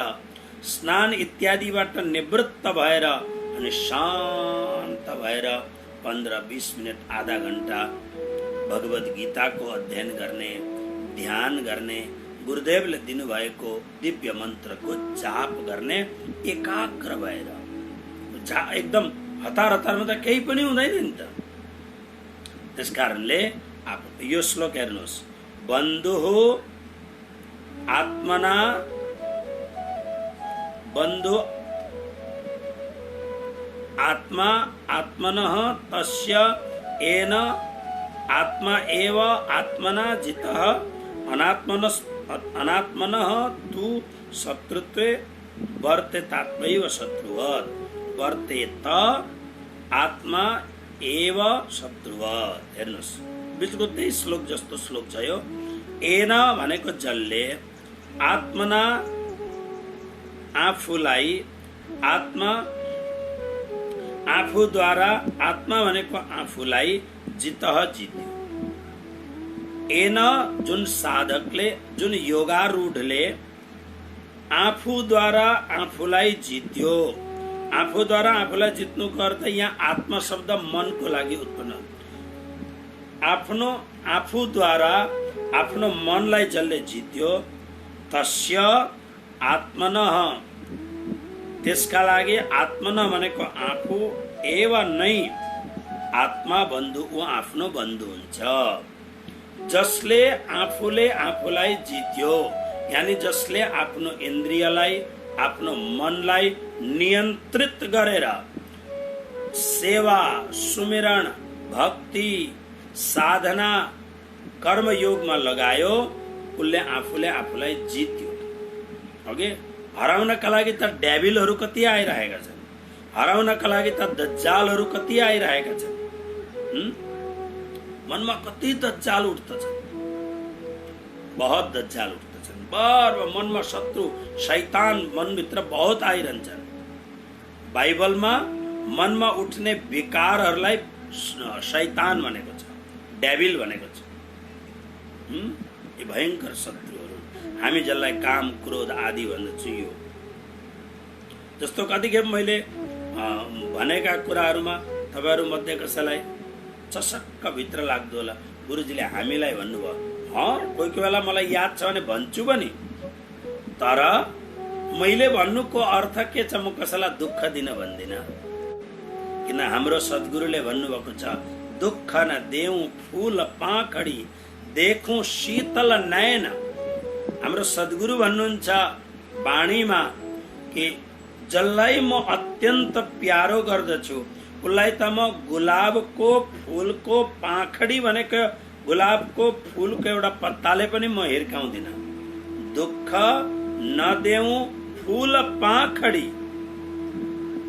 स्नान इत्यादिबाट निवृत्त भएर अनि शान्त भएर 15-20 मिनट आधा घण्टा भगवत गीताको अध्ययन गर्ने, ध्यान गर्ने, गुरुदेवले दिनुभएको दिव्य मन्त्रको जाप गर्ने, एकाग्र भएर। एकदम हतारमा त केही पनि हुँदैन नि त। त्यस कारणले यो श्लोक हेर्नुहोस्, बन्धुः आत्मना बन्धु आत्मा आत्मनः तस्य येन आत्मा एव आत्मना जितः अनात्मनः तु शत्रुत्वे वर्तेतात्मैव शत्रुवत् वर्तेत आत्मा एव शत्रुवत्। हेर्नुहोस्, बिचको त्यही श्लोक जस्तो श्लोक छ यो। एन भनेको जसले, आत्मना आफूलाई, आत्मा आफूद्वारा, आत्मा भनेको आफूलाई, जितः जित्यो। एन जुन साधकले, जुन योगारूढले आफूद्वारा आफूलाई जित्यो। आफूद्वारा आफूलाई जित्नुको अर्थ यहाँ आत्मा शब्द मनको लागि उत्पन्न। आफूद्वारा आफ्नो मनलाई जसले जित्यो, तस्य आत्मनः, त्यसका लागि आत्मनः भनेको आफू, एव नै आत्मा बन्धु, ऊ आफ्नो बन्धु हुन्छ। जसले आफूले आफूलाई जित्यो, यानी जसले आफ्नो इन्द्रियलाई, आफ्नो मनलाई नियन्त्रित गरेर सेवा, सुमिरण, भक्ति, साधना, कर्मयोगमा लगायो, उसले आफूले आफूलाई जित्यो। ओके, हराउनका लागि त डेभिलहरू कति आइरहेका छन्, हराउनका लागि त दज्जालहरू कति आइरहेका छन्। मनमा कति दज्जाल उठ्दछन्, बहुत दज्जाल उठ्दछन्। बार मनमा शत्रु शैतान मनभित्र बहुत आइरहन्छन्। बाइबलमा मनमा उठ्ने विकारहरूलाई शैतान भनेको छ, डेभिल भनेको छ। यी भयंकर शत्रुहरू, हामी जसलाई काम, क्रोध आदि भन्दछु। यो जस्तो कतिखेप मैले भनेका कुराहरूमा तपाईँहरू मध्ये कसैलाई चसक्क भित्र लाग्दो होला, गुरुजीले हामीलाई भन्नुभयो। कोही कोही बेला मलाई याद छ भने भन्छु पनि, तर मैले भन्नुको अर्थ के छ, म कसैलाई दुःख दिन भन्दिनँ। किन हाम्रो सद्गुरुले भन्नुभएको छ, दुःख न देऊ फूल पाखडी देखौं शीतल नयन। हाम्रो सद्गुरु भन्नुहुन्छ वाणीमा कि जसलाई म अत्यन्त प्यारो गर्दछु, उसलाई त म गुलाबको फूलको पाखडी भनेको गुलाबको फूलको एउटा पत्ताले पनि म हिर्काउँदिनँ। दुःख नदेऊ फूल पाखडी,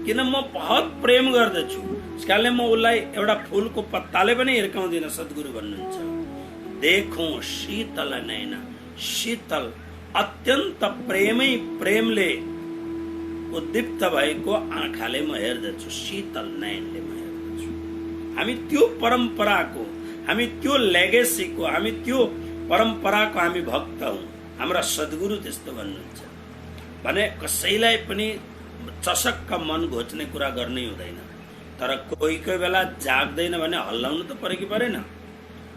किन म बहुत प्रेम गर्दछु, यसकारणले म उसलाई एउटा फूलको पत्ताले पनि हिर्काउँदिनँ। सद्गुरु भन्नुहुन्छ देखौं शीतल नयन, शीतल अत्यन्त प्रेमले उद्दीप्त भएको आँखाले म हेर्दछु, शीतल नयनले म हेर्दछु। हामी त्यो परम्पराको, हामी त्यो लेगेसीको, हामी त्यो परम्पराको हामी भक्त हौं। हाम्रा सद्गुरु त्यस्तो भन्नुहुन्छ भने कसैलाई पनि चसक्क मन घोच्ने कुरा गर्नै हुँदैन। तर कोही कोही बेला जाग्दैन भने हल्लाउनु त पऱ्यो कि परेन।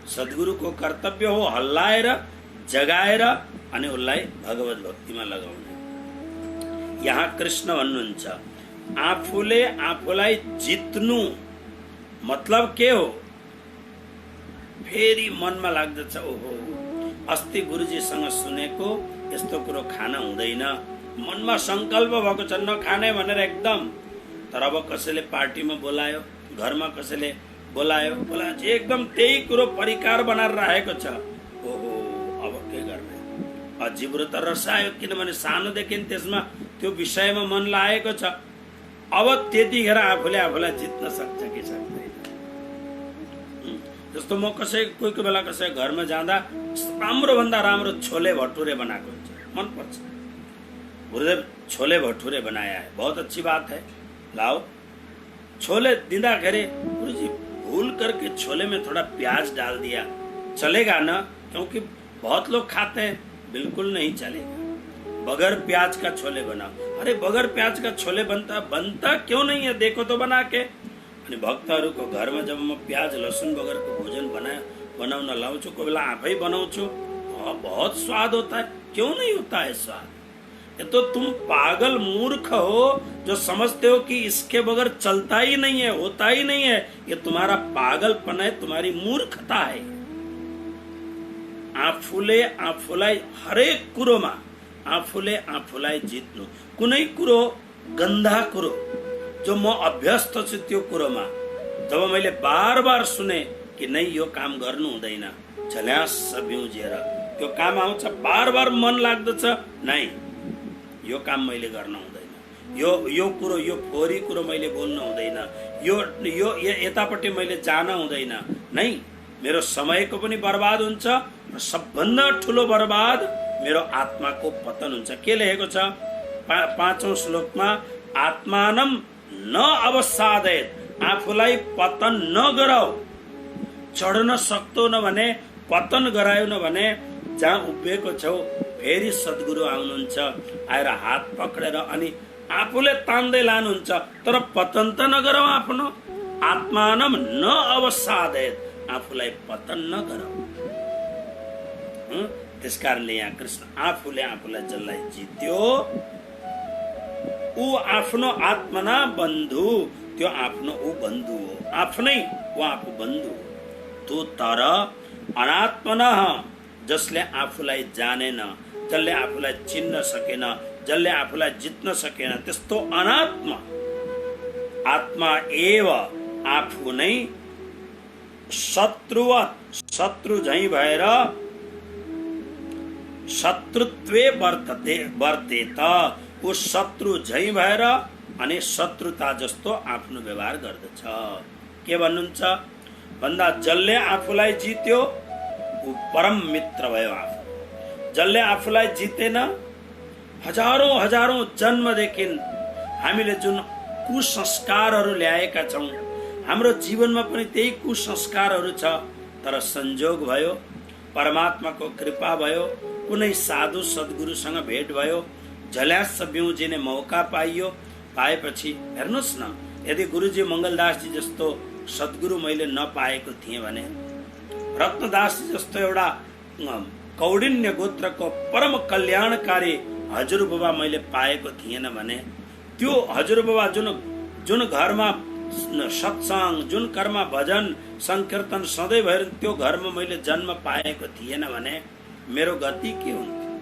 सद्गुरुको कर्तव्य हो हल्लाएर, जगाएर अनि उसलाई भगवत भक्तिमा लगाउने। यहाँ कृष्ण भन्नुहुन्छ आफूले आफूलाई जित्नु मतलब के हो? फेरि मनमा लाग्दछ ओहो अस्ति गुरुजीसँग सुनेको यस्तो कुरो खान हुँदैन, मनमा संकल्प भएको छ नखाने भनेर एकदम। तर अब कसैले पार्टीमा बोलायो, घरमा कसैले बोलायो एकदम त्यही कुरो परिकार बनाएर राखेको छ। ओहो अब के गर्ने? जिब्रो त रसायो, किनभने सानोदेखि त्यसमा त्यो विषयमा मन लागेको छ। अब त्यतिखेर आफूले आफूलाई जित्न सक्छ कि सक्दैन? जस्तो म कोही बेला कसै घरमा जाँदा राम्रो भन्दा राम्रो छोले भटुरे बनाएको हुन्छ, मन पर्छ। गुरुदेव छोले भटूरे बनाया है, बहुत अच्छी बात है, लाओ। छोले दिंदाखेरि गुरुजी भूल करके छोले में थोड़ा प्याज डाल दिया, चलेगा ना? क्योंकि बहुत लोग खाते हैं। बिल्कुल नहीं चलेगा। बगैर प्याज का छोले बनाओ। अरे बगैर प्याज का छोले बनता क्यों नहीं है? देखो तो बना के। अनि भक्तहरूको घरमा जब म प्याज लसुन बगैरको भोजन बनाउन लाउँछु, कोही बेला आफै बनाउँछु, बहुत स्वाद होता है। क्यों नहीं होता है स्वाद? ये तो तुम पागल मूर्ख हो जो समझते हो कि इसके बगैर चलता ही नहीं है, होता ही नहीं है। ये तुम्हारा पागलपन है, तुम्हारी मूर्खता है। आफूले आफूलाई हरेक कुरोमा आफूले आफूलाई जित्नु। कुनै कुरो गन्दा कुरो जो म अभ्यस्त छु त्यो कुरोमा जब मैले बार बार सुने कि नै यो काम गर्नु हुँदैन, झल्यास बिउजेर त्यो काम आउँछ, बार बार मन लाग्दछ नै यो काम मैले गर्न हुँदैन, यो कुरो, यो फोरी कुरो मैले बोल्न हुँदैन, यो यतापट्टि मैले जान हुँदैन, नै मेरो समयको पनि बर्बाद हुन्छ र सबभन्दा ठुलो बर्बाद मेरो आत्माको पतन हुन्छ। के लेखेको छ 5औं श्लोकमा? आत्मानम न अवसादयत, आफूलाई पतन नगराऊ। चढ्न सक्तो न भने, पतन गरायो न भने जहाँ उभिएको छौ फेरि सद्गुरु आउनुहुन्छ, आएर हात पक्रेर अनि आफूले तान्दै लानुहुन्छ, तर पतन त नगराऊ आफ्नो। आत्मानम न अवसादयत, आफूलाई पतन नगराऊ। त्यसकारणले यहाँ कृष्ण आफूले आफूलाई जसलाई जित्यो ऊ आफ्नो आत्मना बन्धु, त्यो आफ्नो ऊ बन्धु हो, आफ्नै ऊ आफू बन्धु हो। तो तर अनात्मनः, जसले आफूलाई जानेन, जसले आफूलाई चिन्न सकेन, जसले आफूलाई जित्न सकेन, त्यस्तो अनात्मा आत्मा एव आफू नै शत्रुवत, शत्रु झैं भएर शत्रुत्वे वर्तेत, ऊ शत्रु झैं भएर अनि शत्रुता जस्तो आफ्नो व्यवहार गर्दछ। के भन्नुहुन्छ भन्दा जसले आफूलाई जित्यो ऊ परम मित्र भयो। आफू जसले आफूलाई जितेन, हजारौं जन्मदेखि हामीले जुन कुसंस्कारहरू ल्याएका छौं, हाम्रो जीवनमा पनि त्यही कुसंस्कारहरू छ, तर संयोग भयो, परमात्माको कृपा भयो, कुनै साधु सद्गुरुसँग भेट भयो, झल्यास बिउजिने मौका पाएपछि हेर्नुहोस् न, यदि गुरुजी मंगलदासजी जस्तो सद्गुरु मैले नपाएको थिएँ भने, रत्नदासजी जस्तो एउटा कौडिन्य गोत्रको परम कल्याणकारी हजुरबाबा मैले पाएको थिएन भने, त्यो हजुरबाबा जुन घरमा सत्संग, जुन घरमा भजन संकीर्तन सधैँ भएर त्यो घरमा मैले जन्म पाएको थिएन भने मेरो गति के हुन्थ्यो?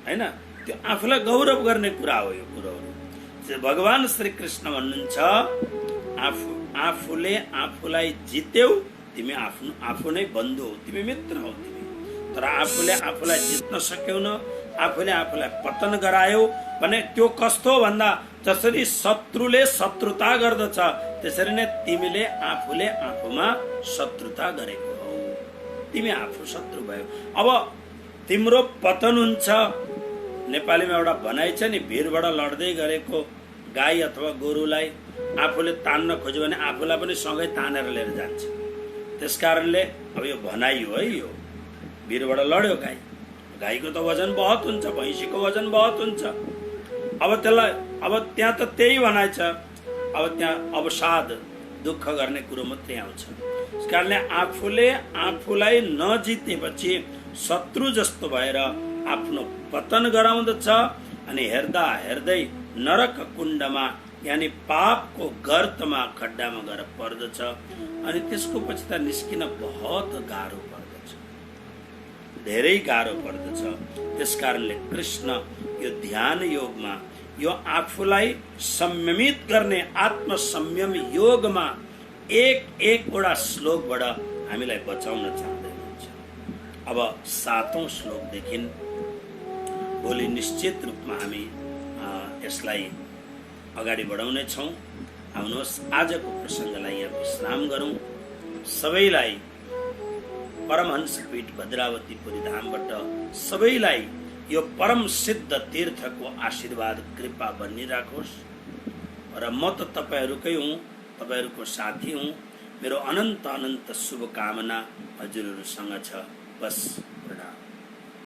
हैन? त्यो आफूलाई गौरव गर्ने कुरा हो। यो कुरोहरू भगवान श्री कृष्ण भन्नुहुन्छ आफूले आफूलाई जित्यौ, तिमी आफू नै बन्धु हो, तिमी मित्र हो तिमी। तर आफूले आफूलाई जित्न सक्यौ न, आफूले आफूलाई पतन गरायौ भने त्यो कस्तो भन्दा जसरी शत्रुले शत्रुता गर्दछ त्यसरी नै तिमीले आफूले आफूमा शत्रुता गरेको हौ, तिमी आफू शत्रु भयो। अब तिम्रो पतन हुन्छ। नेपालीमा एउटा भनाइ छ नि, भिरबाट लड्दै गरेको गाई अथवा गोरुलाई आफूले तान्न खोज्यो भने आफूलाई पनि सँगै तानेर लिएर जान्छ। त्यसकारणले अब यो भनाइ हो है, यो भिरबाट लड्यो गाई, गाईको त वजन बहुत हुन्छ, भैँसीको वजन बहुत हुन्छ। अब त्यहाँ त त्यही भनाइ छ। अब त्यहाँ अवसाद दुःख गर्ने कुरो मात्रै आउँछ। त्यस कारणले आफूले आफूलाई नजितेपछि शत्रु जस्तो भएर आफ्नो पतन गराउँदछ अनि हेर्दा हेर्दै नरक कुण्डमा यानी पापको गर्तमा खड्डामा गएर पर्दछ अनि त्यसको पछि त निस्किन बहुत गाह्रो पर्दछ, धेरै गाह्रो पर्दछ। त्यसकारणले कृष्ण यो ध्यान योगमा यो आफूलाई संयमित गर्ने आत्म संयम योगमा एकवटा श्लोकबाट हामीलाई बचाउन चाहँदै हुनुहुन्छ। अब 7औं श्लोकदेखि भोलि निश्चित रूपमा हामी यसलाई अगाडि बढाउने छौँ। आउनुहोस् आजको प्रसङ्गलाई यहाँ विश्राम गरौँ। सबैलाई परमहंस पीठ भद्रावतीपुरी धामबाट सबैलाई यो परम सिद्ध तीर्थको आशीर्वाद कृपा बनिराखोस् र म त तपाईहरुकै हुँ, तपाईहरुको साथी हुँ। मेरो अनन्त अनन्त शुभकामना हजुरहरूसँग छ। बस प्रणाम।